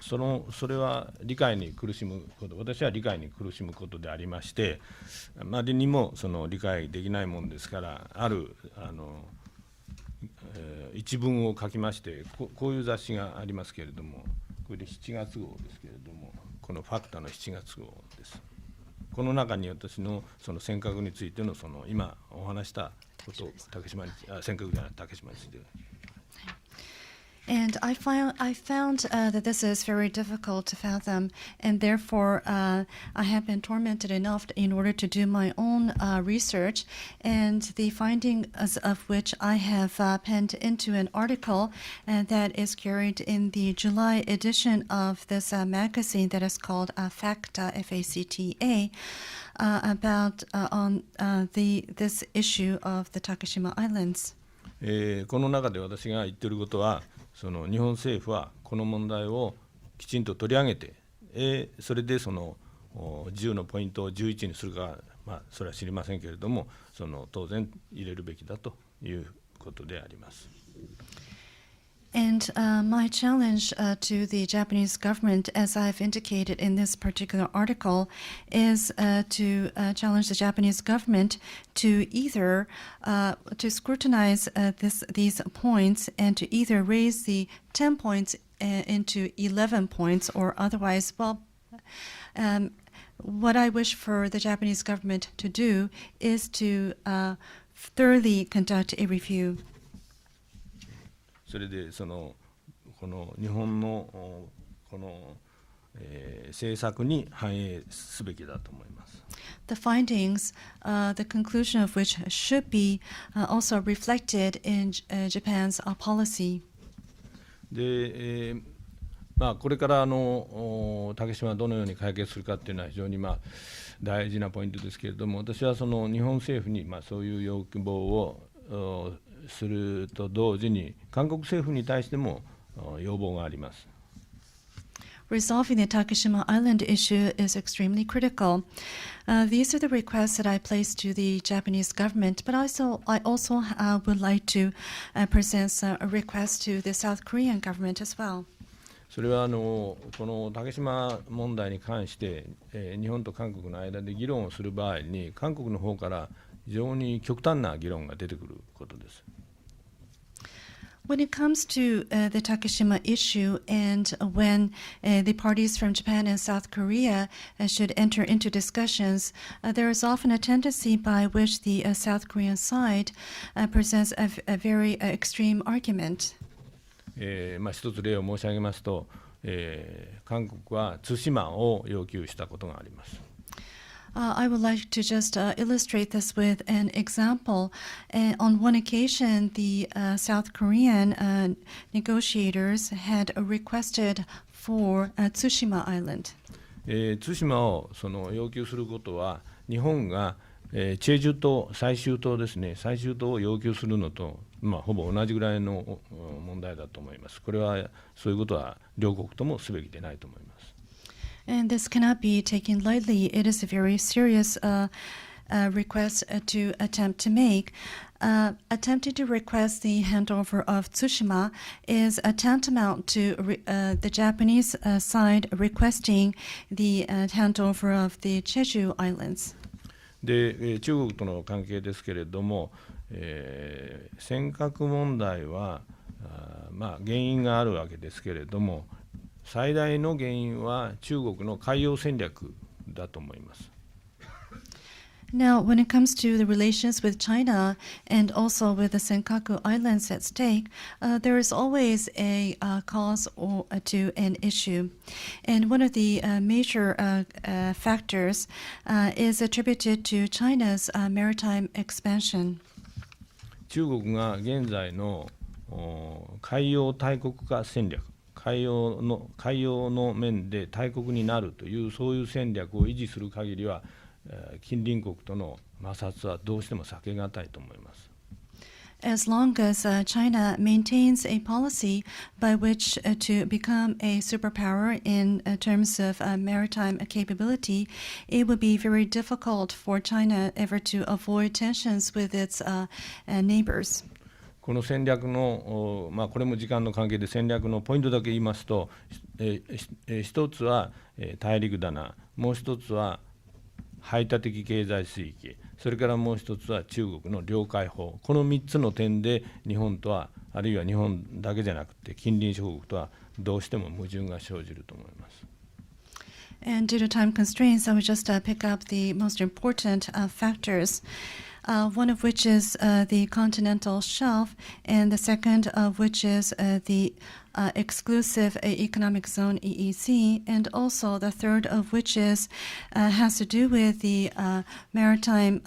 それは理解に苦しむこと、私は理解に苦しむことでありまして、でにもその理解できないものですから、ある一文を書きまして、こういう雑誌がありますけれども、これで7月号ですけれども、このファクタの7月号です。この中に私のその尖閣についてのその今お話したことを尖閣じゃない竹島について。And I found that this is very difficult to fathom, and therefore I have been tormented enough in order to do my own research, and the findings of which I have penned into an article that is carried in the July edition of this magazine that is called FACTA, F-A-C-T-A, about this issue of the Takeshima Islands. この中で私が言っていることは、その日本政府はこの問題をきちんと取り上げて、それでその10のポイントを11にするか、それは知りませんけれども、その当然入れるべきだということであります。And my challenge to the Japanese government, as I've indicated in this particular article, is to challenge the Japanese government to either to scrutinize these points and to either raise the 10 points into 11 points or otherwise. Well, what I wish for the Japanese government to do is to thoroughly conduct a review. それでこの日本のこの政策に反映すべきだと思います。The findings, the conclusion of which should be also reflected in Japan's policy. で、これから竹島はどのように解決するかというのは非常に大事なポイントですけれども、私はその日本政府にそういう要望をすると同時に韓国政府に対しても要望があります。Resolving the Takeshima Island issue is extremely critical. These are the requests that I placed to the Japanese government, but I also would like to present a request to the South Korean government as well. それはこの竹島問題に関して、日本と韓国の間で議論をする場合に、韓国の方から非常に極端な議論が出てくることです。When it comes to the Takeshima issue and when the parties from Japan and South Korea should enter into discussions, there is often a tendency by which the South Korean side presents a very extreme argument. 一つ例を申し上げますと、韓国は対馬を要求したことがあります。I would like to just illustrate this with an example. On one occasion, the South Korean negotiators had requested for Tsushima Island. 対馬を要求することは、日本がチェジュ島、最終島ですね、最終島を要求するのと、ほぼ同じぐらいの問題だと思います。これはそういうことは両国ともすべきでないと思います。And this cannot be taken lightly. It is a very serious request to attempt to make. Attempting to request the handover of Tsushima is tantamount to the Japanese side requesting the handover of the Jeju Islands. で、中国との関係ですけれども、尖閣問題は原因があるわけですけれども、最大の原因は中国の海洋戦略だと思います。Now, when it comes to the relations with China and also with the Senkaku Islands at stake, there is always a cause to an issue. And one of the major factors is attributed to China's maritime expansion. 中国が現在の海洋大国化戦略、海洋の面で大国になるというそういう戦略を維持する限りは、近隣国との摩擦はどうしても避けがたいと思います。As long as China maintains a policy by which to become a superpower in terms of maritime capability, it would be very difficult for China ever to avoid tensions with its neighbors. この戦略の、これも時間の関係で戦略のポイントだけ言いますと、一つは大陸棚、もう一つは排他的経済水域、それからもう一つは中国の領海法、この3つの点で日本とは、あるいは日本だけじゃなくて近隣諸国とはどうしても矛盾が生じると思います。And due to time constraints, I would just pick up the most important factors. One of which is the continental shelf, and the second of which is the exclusive economic zone EEZ, and also the third of which is has to do with the maritime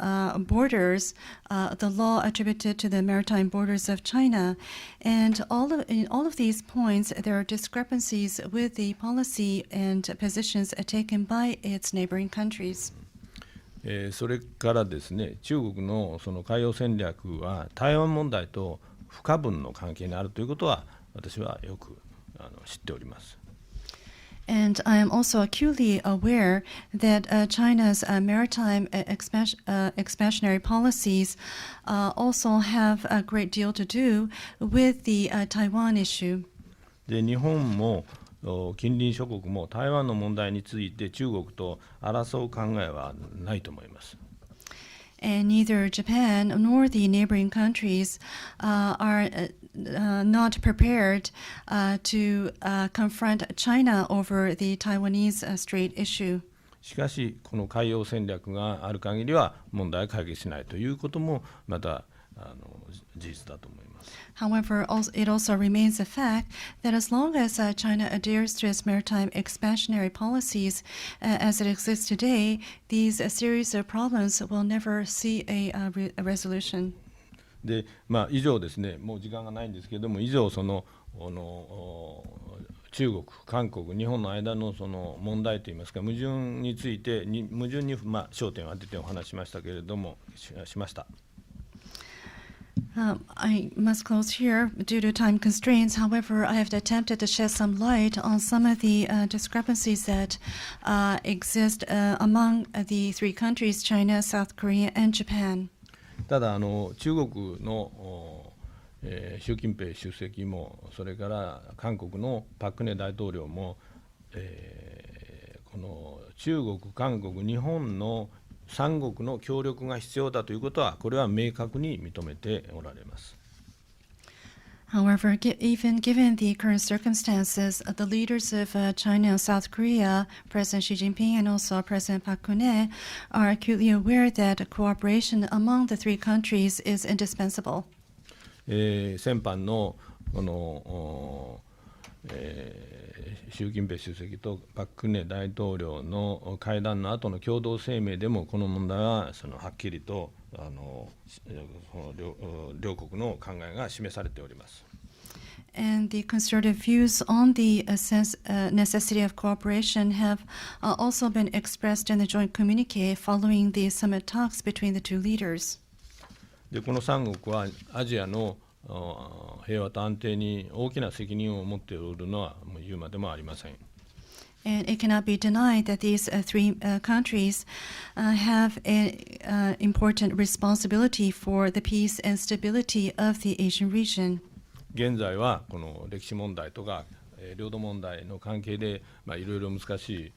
borders, the law attributed to the maritime borders of China. And in all of these points, there are discrepancies with the policy and positions taken by its neighboring countries. それからですね、中国のその海洋戦略は台湾問題と不可分の関係にあるということは私はよく知っております。And I am also acutely aware that China's maritime expansionary policies also have a great deal to do with the Taiwan issue. で、日本も近隣諸国も台湾の問題について中国と争う考えはないと思います。and neither Japan nor the neighboring countries are not prepared to confront China over the Taiwanese Strait issue. しかし、この海洋戦略がある限りは問題は解決しないということもまた事実だと思います。However, it also remains a fact that as long as China adheres to its maritime expansionary policies as it exists today, these series of problems will never see a resolution. で、以上ですね、もう時間がないんですけれども、以上中国、韓国、日本の間のその問題といいますか、矛盾について矛盾に焦点を当ててお話しましたけれども、しました。I must close here due to time constraints. However, I have attempted to shed some light on some of the discrepancies that exist among the three countries, China, South Korea, and Japan. ただ中国の習近平主席も、それから韓国のパク・クネ大統領も、この中国、韓国、日本の三国の協力が必要だということは、これは明確に認めておられます。However, even given the current circumstances, the leaders of China and South Korea, President Xi Jinping and also President Park Geun-hye, are acutely aware that cooperation among the three countries is indispensable. 先般のこの習近平主席とパク・クネ大統領の会談の後の共同声明でも、この問題ははっきりと両国の考えが示されております。And the concerted views on the necessity of cooperation have also been expressed in the joint communique following the summit talks between the two leaders. で、この三国はアジアの平和と安定に大きな責任を持っておるのはもう言うまでもありません。And it cannot be denied that these three countries have an important responsibility for the peace and stability of the Asian region. 現在はこの歴史問題とか領土問題の関係でいろいろ難しい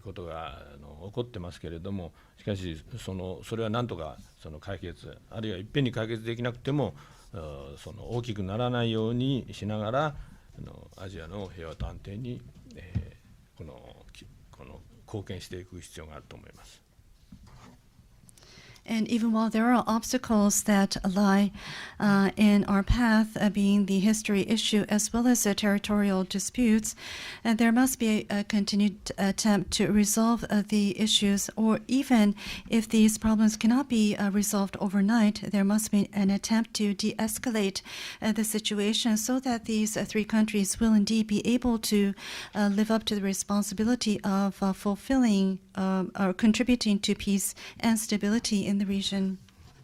ことが起こってますけれども、しかしそれはなんとか解決、あるいはいっぺんに解決できなくても大きくならないようにしながらアジアの平和と安定にこの貢献していく必要があると思います。And even while there are obstacles that lie in our path, being the history issue as well as the territorial disputes, there must be a continued attempt to resolve the issues, or even if these problems cannot be resolved overnight, there must be an attempt to de-escalate the situation so that these three countries will indeed be able to live up to the responsibility of fulfilling or contributing to peace and stability in the region.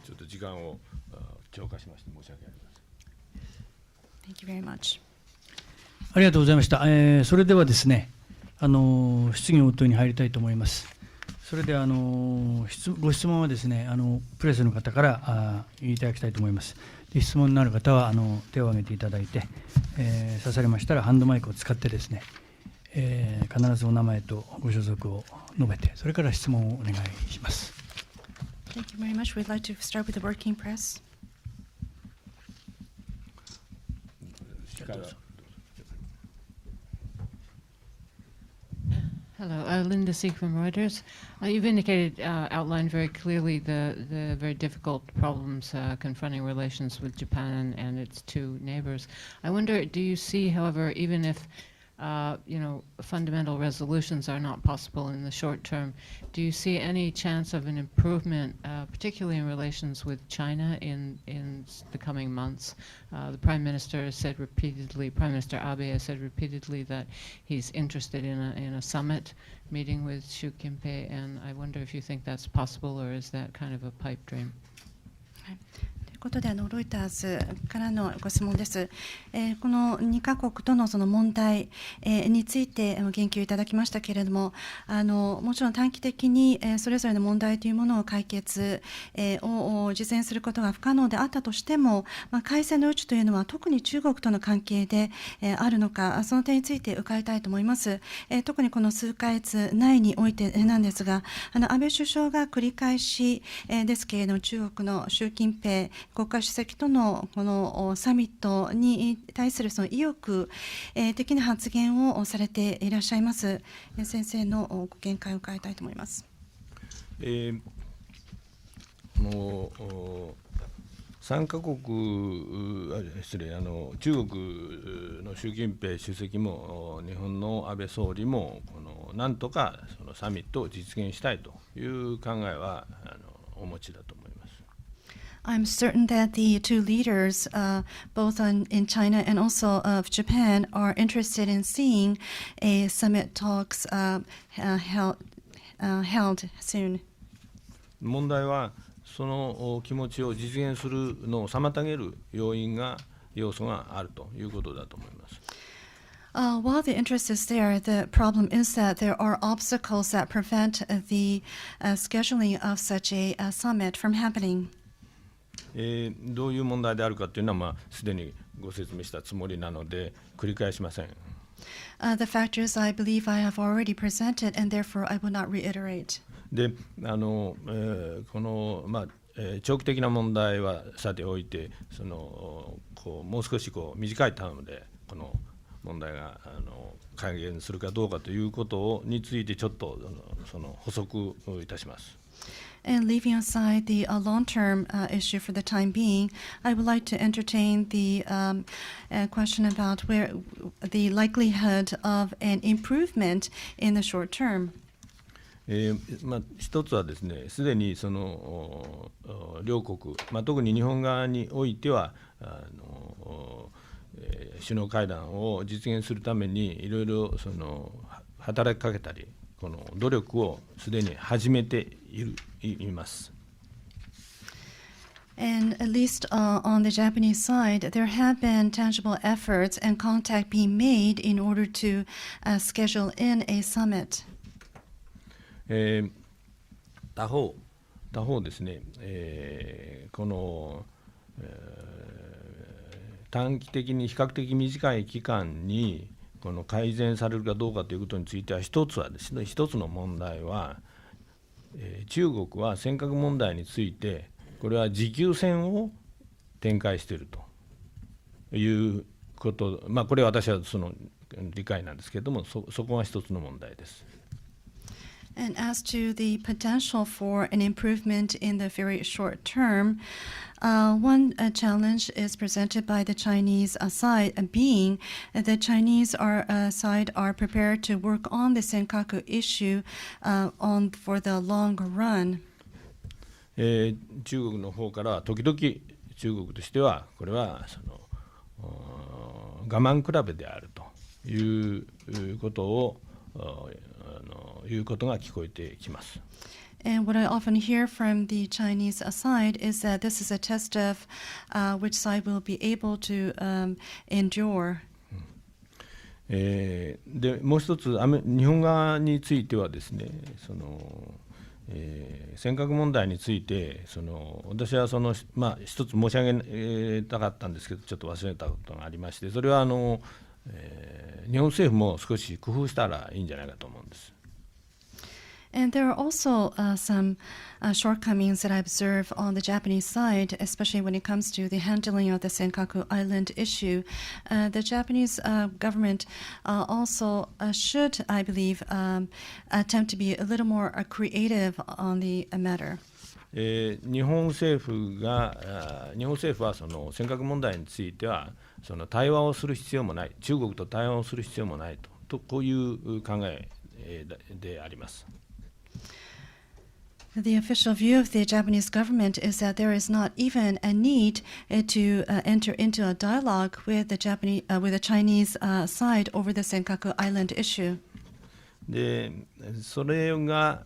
ちょっと時間を超過しまして申し訳ありません。Thank you very much. ありがとうございました。それではですね、質疑応答に入りたいと思います。それでご質問はですね、プレスの方からいただきたいと思います。で、質問のある方は手を挙げていただいて、刺されましたらハンドマイクを使ってですね、必ずお名前とご所属を述べて、それから質問をお願いします。Thank you very much. We'd like to start with the working press. Hello, Linda Seek from Reuters. You've outlined very clearly the very difficult problems confronting relations with Japan and its two neighbors. I wonder, do you see, however, even if fundamental resolutions are not possible in the short term, do you see any chance of an improvement, particularly in relations with China in the coming months? The Prime Minister Abe has said repeatedly that he's interested in a summit meeting with Xi Jinping, and I wonder if you think that's possible, or is that kind of a pipe dream? ことで、ロイターズからのご質問です。この2カ国とのその問題について言及いただきましたけれども、もちろん短期的にそれぞれの問題というものを解決を実現することが不可能であったとしても、開戦の余地というのは特に中国との関係であるのか、その点について伺いたいと思います。特にこの数ヶ月内においてなんですが、安倍首相が繰り返しですけれども、中国の習近平国家主席とのこのサミットに対するその意欲的な発言をされていらっしゃいます。先生のご見解を伺いたいと思います。3カ国、中国の習近平主席も日本の安倍総理もなんとかそのサミットを実現したいという考えはお持ちだと思います。I'm certain that the two leaders, both in China and also of Japan, are interested in seeing a summit talks held soon. 問題はその気持ちを実現するのを妨げる要素があるということだと思います。While the interest is there, the problem is that there are obstacles that prevent the scheduling of such a summit from happening. どういう問題であるかというのは、すでにご説明したつもりなので繰り返しません。The factors I believe I have already presented, and therefore I will not reiterate. で、長期的な問題はさておいて、もう少し短いタームでこの問題が改善するかどうかということについてちょっと補足いたします。And leaving aside the long-term issue for the time being, I would like to entertain the question about where the likelihood of an improvement in the short term. 一つはですね、すでに両国、特に日本側においては首脳会談を実現するためにいろいろ働きかけたり、この努力をすでに始めています。And at least on the Japanese side, there have been tangible efforts and contact being made in order to schedule in a summit. 他方ですね、この、短期的に比較的短い期間にこの改善されるかどうかということについては、一つの問題は、中国は尖閣問題についてこれは持久戦を展開しているということ、これは私はその理解なんですけれども、そこが一つの問題です。And as to the potential for an improvement in the very short term, one challenge is presented by the Chinese side, being the Chinese side are prepared to work on the Senkaku issue for the long run. 中国の方からは時々中国としてはこれは我慢比べであるということをいうことが聞こえてきます。And what I often hear from the Chinese side is that this is a test of which side will be able to endure. でもう一つ日本側についてはですね、尖閣問題について私は一つ申し上げたかったんですけど、ちょっと忘れたことがありまして、それは日本政府も少し工夫したらいいんじゃないかと思うんです。And there are also some shortcomings that I observe on the Japanese side, especially when it comes to the handling of the Senkaku Island issue. The Japanese government also should, I believe, attempt to be a little more creative on the matter. 日本政府は尖閣問題については対話をする必要もない、中国と対話をする必要もないとこういう考えであります。The official view of the Japanese government is that there is not even a need to enter into a dialogue with the Chinese side over the Senkaku Island issue. でそれが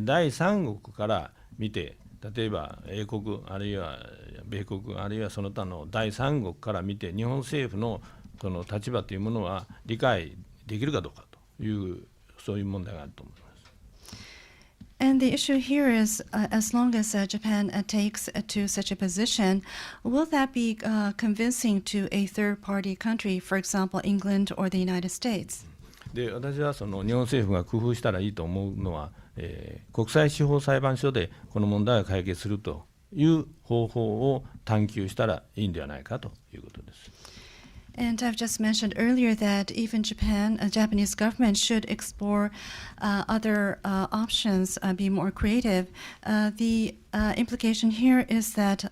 第三国から見て例えば英国あるいは米国あるいはその他の第三国から見て日本政府のその立場というものは理解できるかどうかというそういう問題があると思います。And the issue here is, as long as Japan takes to such a position, will that be convincing to a third-party country, for example, England or the United States? で私はその日本政府が工夫したらいいと思うのは、国際司法裁判所でこの問題を解決するという方法を探求したらいいんではないかということです。And I've just mentioned earlier that even Japanese government should explore other options, be more creative. The implication here is that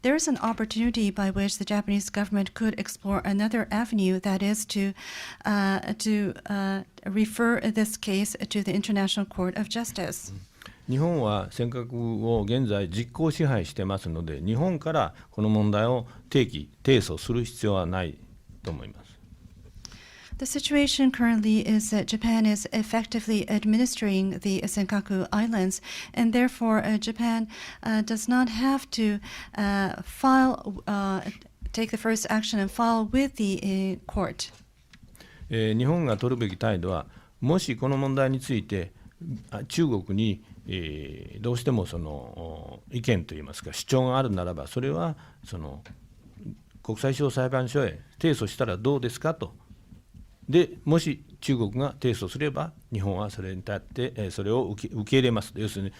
there is an opportunity by which the Japanese government could explore another avenue, that is to refer this case to the International Court of Justice. 日本は尖閣を現在実効支配してますので、日本からこの問題を提訴する必要はないと思います。The situation currently is that Japan is effectively administering the Senkaku Islands, and therefore Japan does not have to take the first action and file with the court. 日本が取るべき態度は、もしこの問題について中国にどうしてもその意見といいますか主張があるならば、それはその国際司法裁判所へ提訴したらどうですかと。でもし中国が提訴すれば日本はそれに立ってそれを受け入れます。要するに、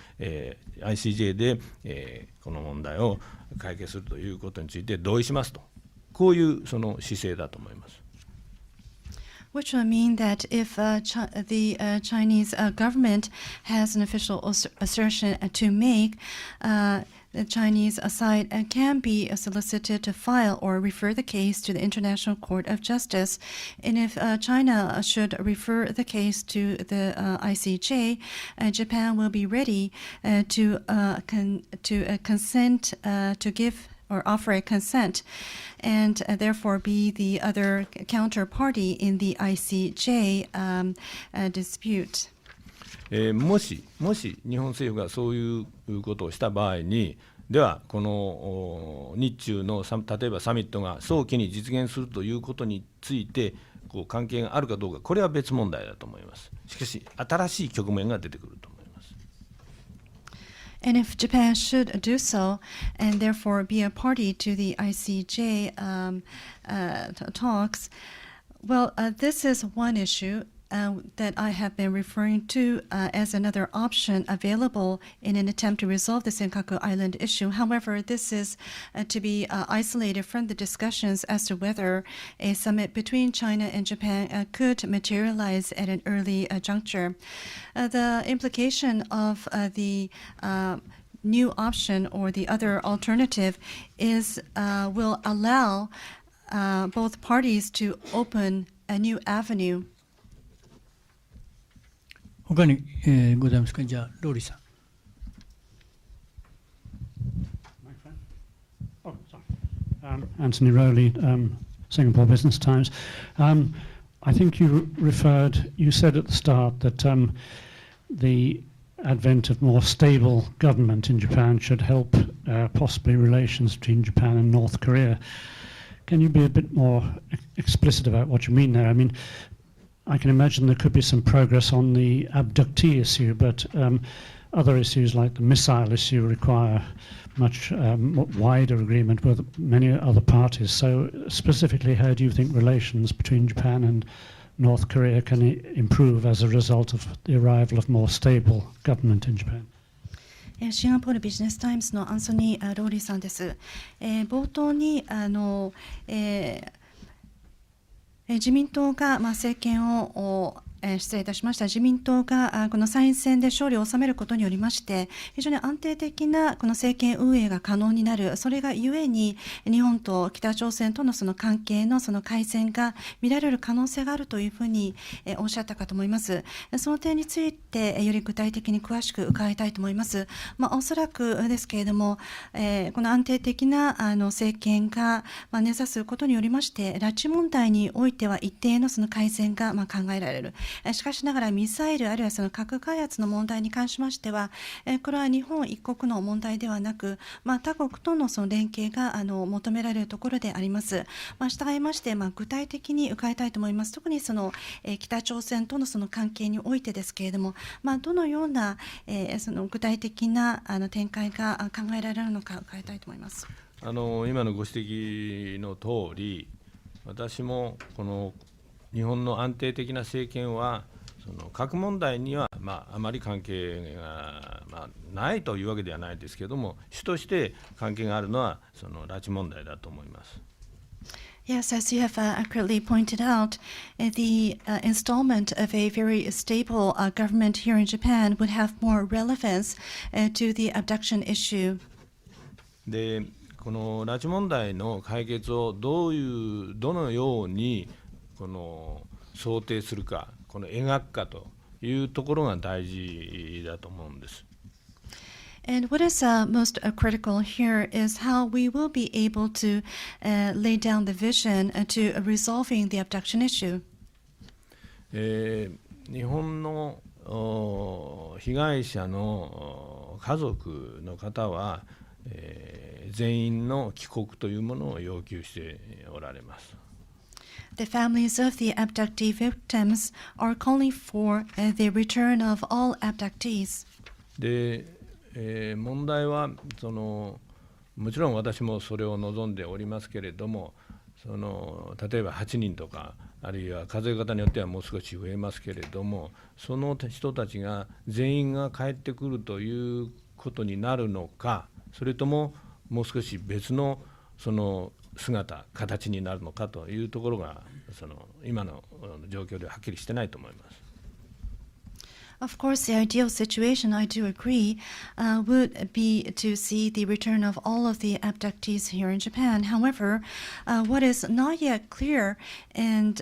ICJ で、この問題を解決するということについて同意しますと、こういうその姿勢だと思います。Which will mean that if the Chinese government has an official assertion to make, the Chinese side can be solicited to file or refer the case to the International Court of Justice. And if China should refer the case to the ICJ, Japan will be ready to consent to give or offer a consent, and therefore be the other counterparty in the ICJ dispute. もし日本政府がそういうことをした場合に、ではこの日中の例えばサミットが早期に実現するということについてこう関係があるかどうか、これは別問題だと思います。しかし新しい局面が出てくると思います。And if Japan should do so, and therefore be a party to the ICJ talks, well, this is one issue that I have been referring to as another option available in an attempt to resolve the Senkaku Island issue. However, this is to be isolated from the discussions as to whether a summit between China and Japan could materialize at an early juncture. The implication of the new option or the other alternative is will allow both parties to open a new avenue. 他に、ございますか。じゃあローリーさん。Anthony Rowley, Singapore Business Times. I think you said at the start that the advent of more stable government in Japan should help possibly relations between Japan and North Korea. Can you be a bit more explicit about what you mean there? I mean, I can imagine there could be some progress on the abductee issue, but other issues like the missile issue require much wider agreement with many other parties. So specifically, how do you think relations between Japan and North Korea can improve as a result of the arrival of more stable government in Japan? シンガポールビジネスタイムズのアンソニー・ローリーさんです。冒頭に自民党が政権を失礼いたしました。自民党がこの参院選で勝利を収めることによりまして非常に安定的なこの政権運営が可能になる。それがゆえに日本と北朝鮮とのその関係のその改善が見られる可能性があるというふうにおっしゃったかと思います。その点についてより具体的に詳しく伺いたいと思います。おそらくですけれども、この安定的な政権が根ざすことによりまして拉致問題においては一定のその改善が考えられる。しかしながらミサイルあるいはその核開発の問題に関しましては、これは日本一国の問題ではなく、他国とのその連携が求められるところであります。従いまして、具体的に伺いたいと思います。特にその北朝鮮とのその関係においてですけれども、どのようなその具体的な展開が考えられるのか伺いたいと思います。今のご指摘の通り、私もこの日本の安定的な政権はその核問題にはあまり関係が、ないというわけではないですけれども、主として関係があるのはその拉致問題だと思います。Yes, as you have accurately pointed out, the installment of a very stable government here in Japan would have more relevance to the abduction issue. で、この拉致問題の解決をどのようにこの想定するか、この描くかというところが大事だと思うんです。And what is most critical here is how we will be able to lay down the vision to resolving the abduction issue. 日本の被害者の家族の方は、全員の帰国というものを要求しておられます。The families of the abductee victims are calling for the return of all abductees. で、問題はもちろん私もそれを望んでおりますけれども、例えば8人とか、あるいは数え方によってはもう少し増えますけれども、その人たちが全員が帰ってくるということになるのか、それとももう少し別の姿、形になるのかというところが今の状況でははっきりしてないと思います。Of course, the ideal situation, I do agree, would be to see the return of all of the abductees here in Japan. However, what is not yet clear and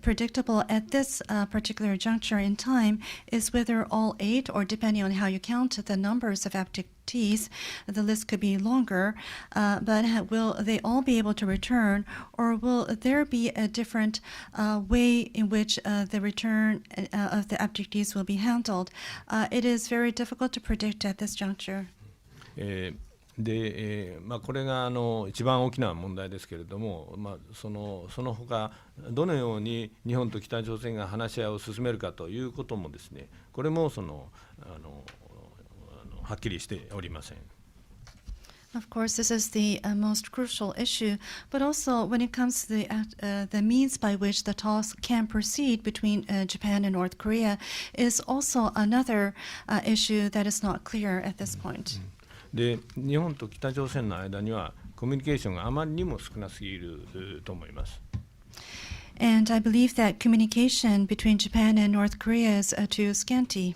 predictable at this particular juncture in time is whether all 8, or depending on how you count the numbers of abductees, the list could be longer, but will they all be able to return, or will there be a different way in which the return of the abductees will be handled? It is very difficult to predict at this juncture. で、これが一番大きな問題ですけれども、その他どのように日本と北朝鮮が話し合いを進めるかということもですね、これもはっきりしておりません。Of course, this is the most crucial issue, but also when it comes to the means by which the talks can proceed between Japan and North Korea is also another issue that is not clear at this point. で、日本と北朝鮮の間にはコミュニケーションがあまりにも少なすぎると思います。And I believe that communication between Japan and North Korea is too scanty.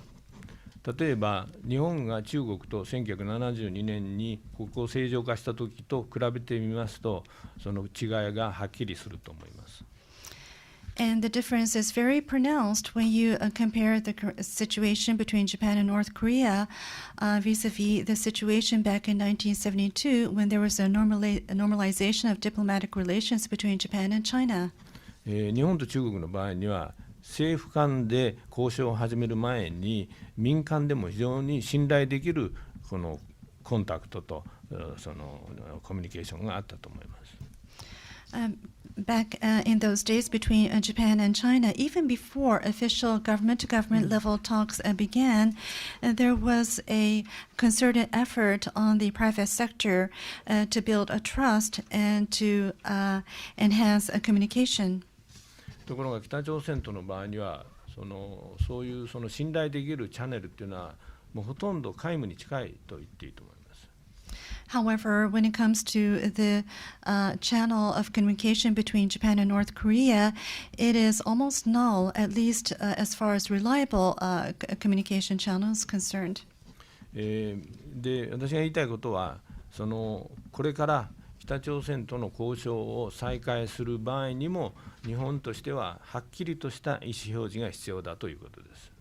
例えば日本が中国と1972年に国交正常化した時と比べてみますと、その違いがはっきりすると思います。And the difference is very pronounced when you compare the situation between Japan and North Korea vis-a-vis the situation back in 1972 when there was a normalization of diplomatic relations between Japan and China. 日本と中国の場合には政府間で交渉を始める前に民間でも非常に信頼できるこのコンタクトとコミュニケーションがあったと思います。Back in those days between Japan and China, even before official government-to-government level talks began, there was a concerted effort on the private sector to build a trust and to enhance communication. ところが北朝鮮との場合にはそういう信頼できるチャンネルっていうのはもうほとんど皆無に近いと言っていいと思います。However, when it comes to the channel of communication between Japan and North Korea, it is almost null, at least as far as reliable communication channels concerned. で、私が言いたいことはこれから北朝鮮との交渉を再開する場合にも日本としてははっきりとした意思表示が必要だということです。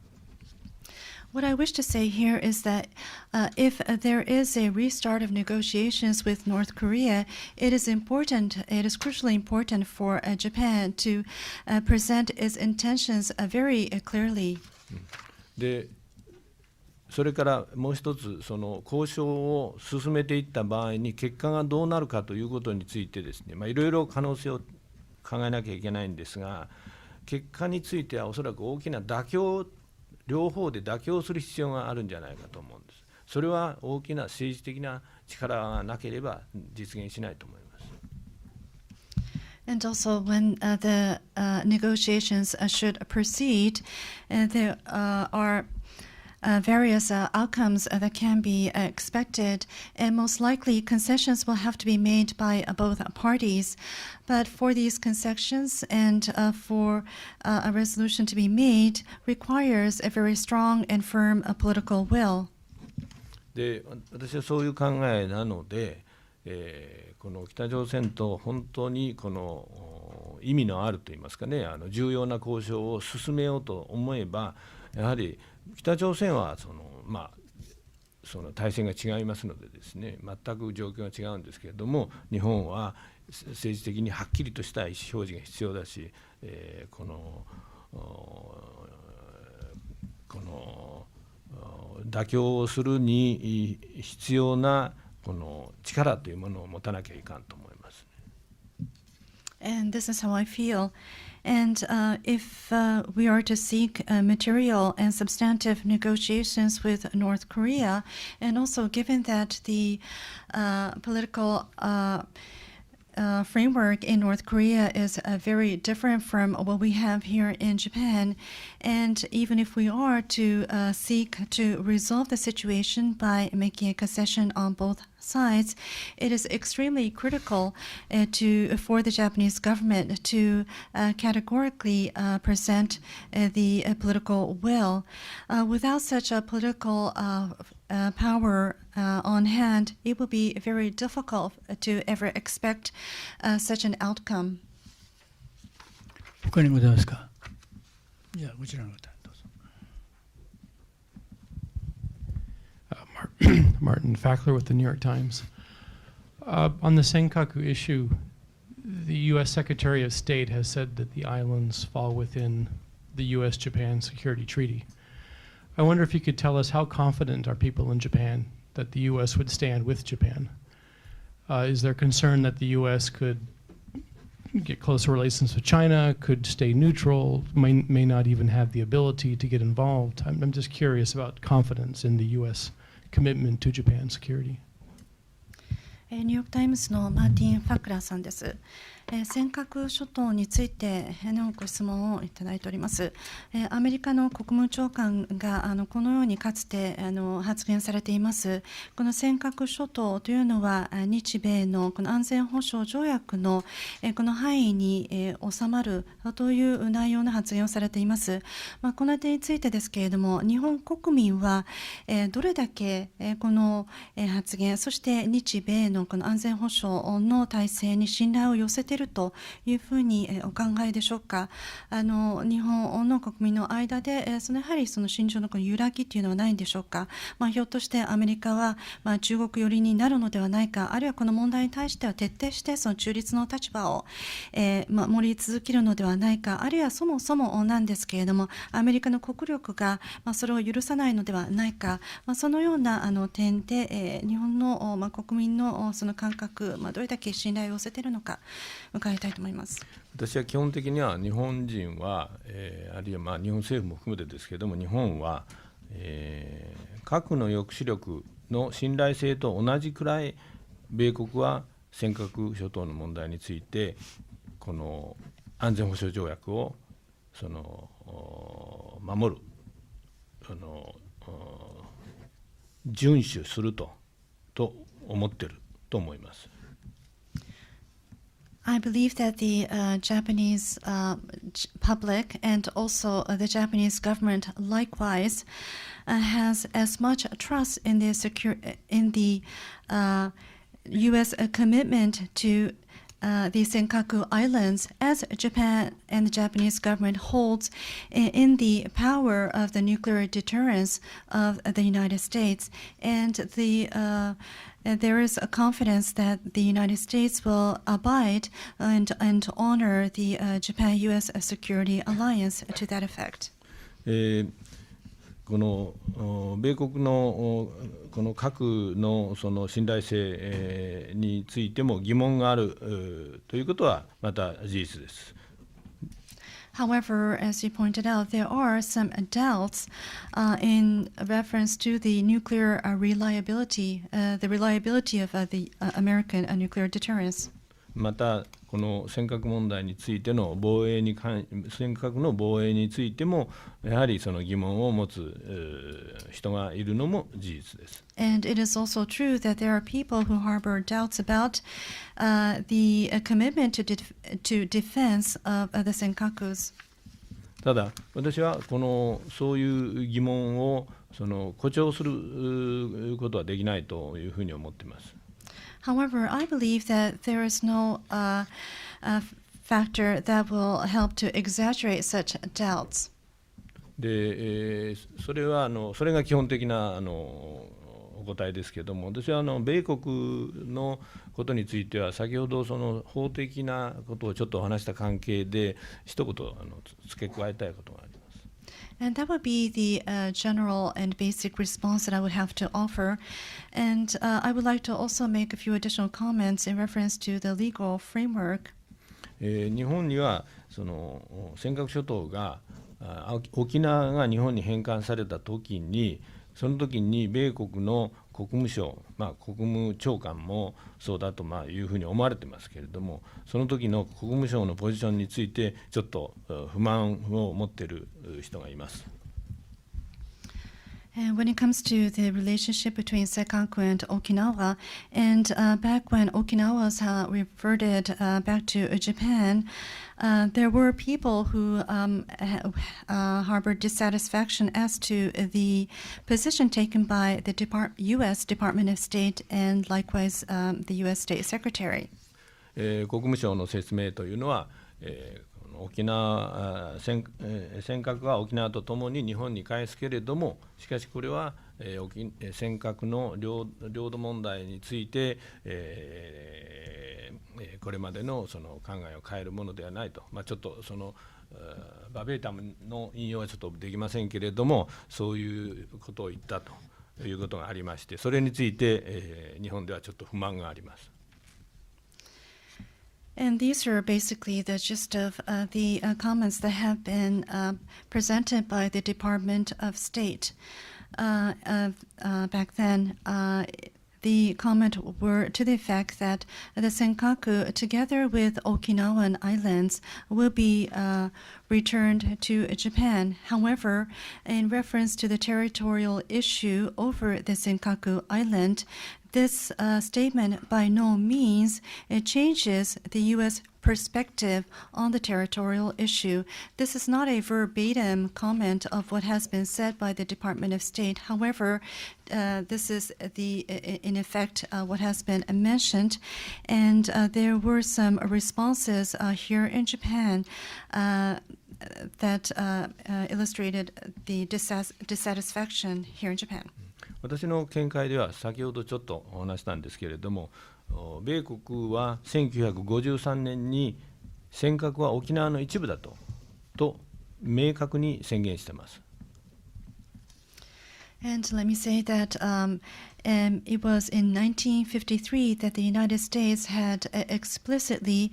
What I wish to say here is that if there is a restart of negotiations with North Korea, it is crucially important for Japan to present its intentions very clearly. でそれからもう一つ、その交渉を進めていった場合に結果がどうなるかということについてですね、いろいろ可能性を考えなきゃいけないんですが、結果についてはおそらく大きな妥協、両方で妥協する必要があるんじゃないかと思うんです。それは大きな政治的な力がなければ実現しないと思います。And also, when the negotiations should proceed, there are various outcomes that can be expected, and most likely concessions will have to be made by both parties. But for these concessions and for a resolution to be made requires a very strong and firm political will. で、私はそういう考えなので、この北朝鮮と本当にこの意味のあるといいますかね、重要な交渉を進めようと思えば、やはり北朝鮮はその体制が違いますのでですね、全く状況が違うんですけれども、日本は政治的にはっきりとした意思表示が必要だし、この妥協をするに必要なこの力というものを持たなきゃいかんと思いますね。And this is how I feel. And if we are to seek material and substantive negotiations with North Korea, and also given that the political framework in North Korea is very different from what we have here in Japan, and even if we are to seek to resolve the situation by making a concession on both sides, it is extremely critical for the Japanese government to categorically present the political will. Without such a political power on hand, it will be very difficult to ever expect such an outcome. 他にございますか。じゃあこちらの方どうぞ。Martin Fackler with the New York Times. On the Senkaku issue, the U.S. Secretary of State has said that the islands fall within the U.S.-Japan Security Treaty. I wonder if you could tell us how confident are people in Japan that the U.S. would stand with Japan? Is there concern that the U.S. could get closer relations with China, could stay neutral, may not even have the ability to get involved? I'm just curious about confidence in the U.S. commitment to Japan's security. ニューヨークタイムズのマーティン・ファクラーさんです。尖閣諸島についてのご質問をいただいております。アメリカの国務長官がこのようにかつて発言されています。この尖閣諸島というのは日米のこの安全保障条約のこの範囲に収まるという内容の発言をされています。この点についてですけれども、日本国民はどれだけこの発言、そして日米のこの安全保障の体制に信頼を寄せているというふうにお考えでしょうか。日本の国民の間でやはりその心情のこの揺らぎというのはないんでしょうか。ひょっとしてアメリカは中国寄りになるのではないか、あるいはこの問題に対しては徹底してその中立の立場を守り続けるのではないか、あるいはそもそもなんですけれどもアメリカの国力がそれを許さないのではないか、そのような点で日本の国民のその感覚、どれだけ信頼を寄せているのか伺いたいと思います。私は基本的には日本人は、あるいは日本政府も含めてですけれども、日本は、核の抑止力の信頼性と同じくらい米国は尖閣諸島の問題についてこの安全保障条約を守る遵守すると思っていると思います。I believe that the Japanese public and also the Japanese government likewise has as much trust in the U.S. commitment to the Senkaku Islands as Japan and the Japanese government holds in the power of the nuclear deterrence of the United States. And there is a confidence that the United States will abide and honor the Japan-U.S. security alliance to that effect. この米国のこの核のその信頼性についても疑問があるということはまた事実です。However, as you pointed out, there are some doubts in reference to the nuclear reliability, the reliability of the American nuclear deterrence. またこの尖閣問題についての尖閣の防衛についてもやはりその疑問を持つ人がいるのも事実です。And it is also true that there are people who harbor doubts about the commitment to defense of the Senkakus. ただ私はそういう疑問を誇張することはできないというふうに思っています。However, I believe that there is no factor that will help to exaggerate such doubts. で、それが基本的なお答えですけれども、私は米国のことについては先ほどその法的なことをちょっとお話した関係で一言付け加えたいことがあります。And that would be the general and basic response that I would have to offer. And I would like to also make a few additional comments in reference to the legal framework. 日本にはその尖閣諸島が沖縄が日本に返還された時にその時に米国の国務省、国務長官もそうだというふうに思われてますけれども、その時の国務省のポジションについてちょっと不満を持っている人がいます。And when it comes to the relationship between Senkaku and Okinawa, and back when Okinawa was reverted back to Japan, there were people who harbored dissatisfaction as to the position taken by the U.S. Department of State and likewise the U.S. State Secretary. 国務省の説明というのは、尖閣は沖縄とともに日本に返すけれども、しかしこれは、尖閣の領土問題について、これまでのその考えを変えるものではないと、ちょっとそのバベータムの引用はちょっとできませんけれども、そういうことを言ったということがありまして、それについて、日本ではちょっと不満があります。And these are basically the gist of the comments that have been presented by the Department of State. Back then, the comment were to the effect that the Senkaku, together with Okinawan Islands, will be returned to Japan. However, in reference to the territorial issue over the Senkaku Island, this statement by no means changes the U.S. perspective on the territorial issue. This is not a verbatim comment of what has been said by the Department of State. However, this is in effect what has been mentioned, and there were some responses here in Japan that illustrated the dissatisfaction here in Japan. 私の見解では先ほどちょっとお話したんですけれども、米国は1953年に尖閣は沖縄の一部だと明確に宣言しています。And let me say that it was in 1953 that the United States had explicitly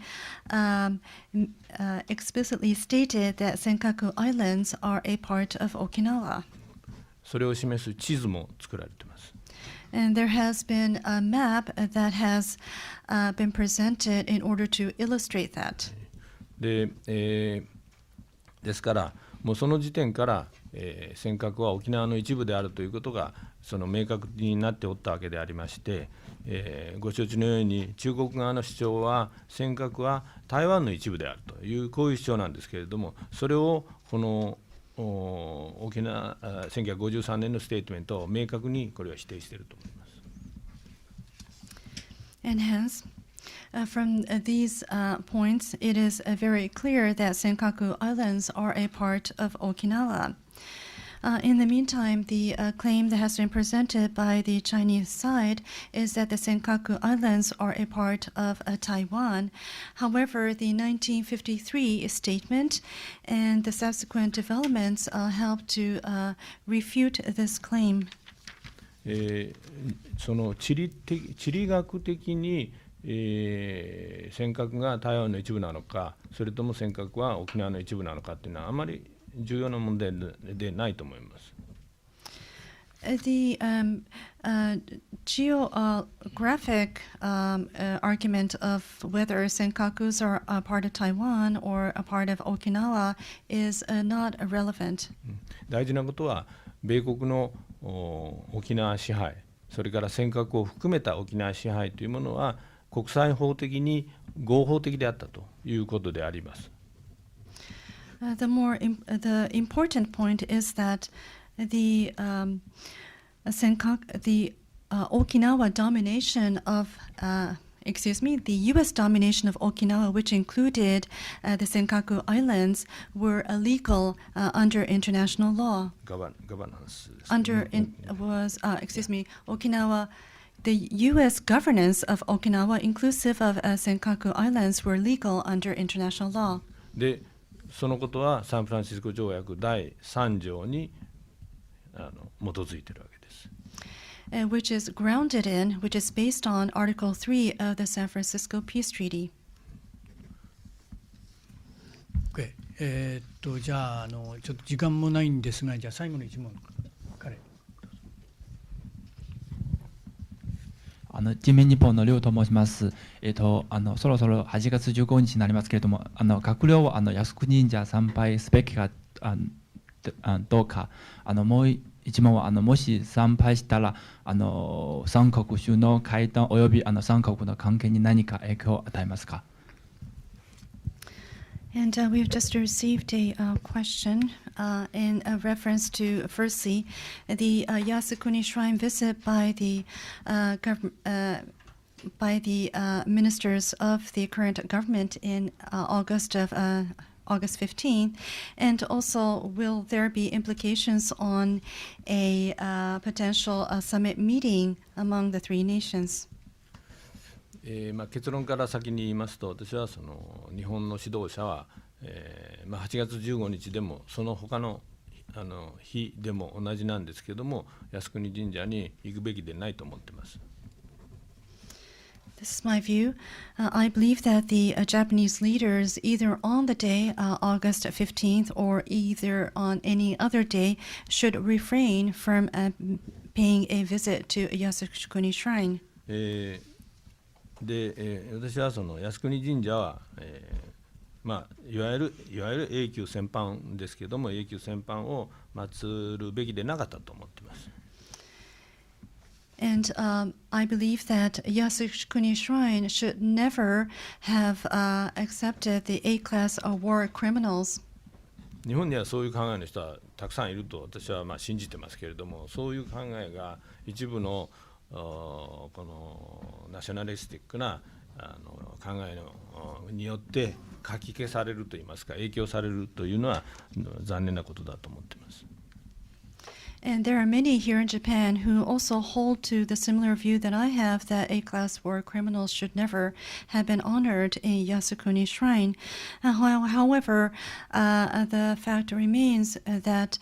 stated that Senkaku Islands are a part of Okinawa. それを示す地図も作られています。And there has been a map that has been presented in order to illustrate that. ですからもうその時点から、尖閣は沖縄の一部であるということがその明確になっておったわけでありまして、ご承知のように中国側の主張は尖閣は台湾の一部であるというこういう主張なんですけれども、それをこの沖縄1953年のステートメントを明確にこれは否定していると思います。And hence, From these points, it is very clear that Senkaku Islands are a part of Okinawa. In the meantime, the claim that has been presented by the Chinese side is that the Senkaku Islands are a part of Taiwan. However, the 1953 statement and the subsequent developments help to refute this claim. その地理学的に尖閣が台湾の一部なのか、それとも尖閣は沖縄の一部なのかっていうのはあまり重要な問題でないと思います。The geographic argument of whether Senkakus are a part of Taiwan or a part of Okinawa is not relevant. 大事なことは米国の沖縄支配、それから尖閣を含めた沖縄支配というものは国際法的に合法的であったということであります。The important point is that the Okinawa domination of the U.S. domination of Okinawa, which included the Senkaku Islands, were illegal under international law. Governance. Okinawa. The U.S. governance of Okinawa, inclusive of Senkaku Islands, were legal under international law. で、そのことはサンフランシスコ条約第3条に基づいているわけです。Which is based on Article 3 of the San Francisco Peace Treaty. Okay. じゃあちょっと時間もないんですが、じゃあ最後の一問。人民日報の亮と申します。そろそろ8月15日になりますけれども、閣僚は靖国神社参拝すべきかどうか、もう一問はもし参拝したら三国首脳会談および三国の関係に何か影響を与えますか。And we've just received a question in reference to, firstly, the Yasukuni Shrine visit by the ministers of the current government in August 15th, and also will there be implications on a potential summit meeting among the three nations? 結論から先に言いますと、私は日本の指導者は、8月15日でもその他の日でも同じなんですけれども、靖国神社に行くべきでないと思っています。This is my view. I believe that the Japanese leaders, either on the day, August 15th, or either on any other day, should refrain from paying a visit to Yasukuni Shrine. で、私は靖国神社は、いわゆる永久戦犯ですけれども、永久戦犯を祀るべきでなかったと思っています。And I believe that Yasukuni Shrine should never have accepted the A-class war criminals. 日本にはそういう考えの人はたくさんいると私は信じてますけれども、そういう考えが一部のこのナショナリスティックな考えによってかき消されるといいますか、影響されるというのは残念なことだと思っています。And there are many here in Japan who also hold to the similar view that I have, that A-class war criminals should never have been honored in Yasukuni Shrine. However, the fact remains that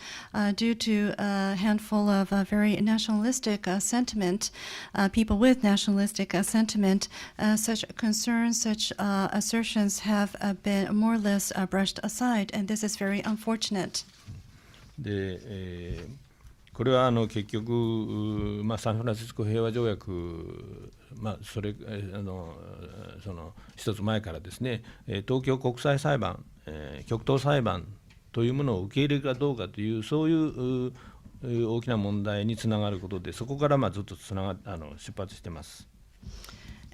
due to a handful of very nationalistic sentiment, people with nationalistic sentiment, such concerns, such assertions have been more or less brushed aside, and this is very unfortunate. これは結局、サンフランシスコ平和条約、その一つ前からですね、東京国際裁判、極東裁判というものを受け入れるかどうかという、そういう大きな問題につながることで、そこからずっと出発しています。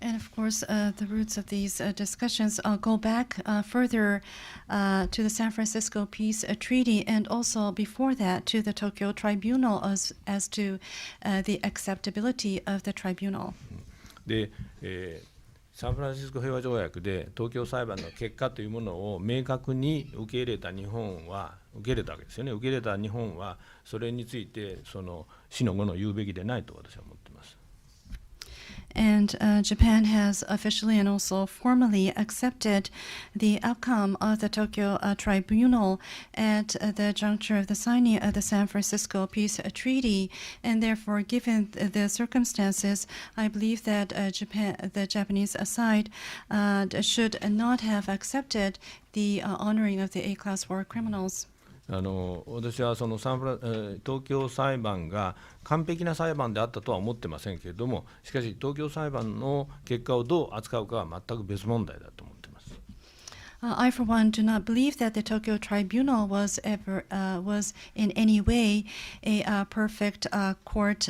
And of course, the roots of these discussions go back further to the San Francisco Peace Treaty, and also before that to the Tokyo Tribunal as to the acceptability of the tribunal. で、サンフランシスコ平和条約で東京裁判の結果というものを明確に受け入れた日本は、受け入れたわけですよね。受け入れた日本は、それについてその死の後の言うべきでないと私は思っています。And Japan has officially and also formally accepted the outcome of the Tokyo Tribunal at the juncture of the signing of the San Francisco Peace Treaty. And therefore, given the circumstances, I believe that the Japanese side should not have accepted the honoring of the A-class war criminals. 私はその東京裁判が完璧な裁判であったとは思ってませんけれども、しかし東京裁判の結果をどう扱うかは全く別問題だと思っています。I, for one, do not believe that the Tokyo Tribunal was in any way a perfect court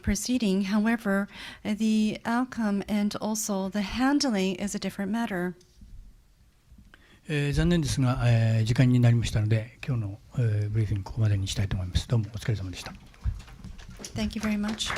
proceeding. However, the outcome and also the handling is a different matter. 残念ですが、時間になりましたので、今日の、ブリーフィングここまでにしたいと思います。どうもお疲れ様でした。Thank you very much.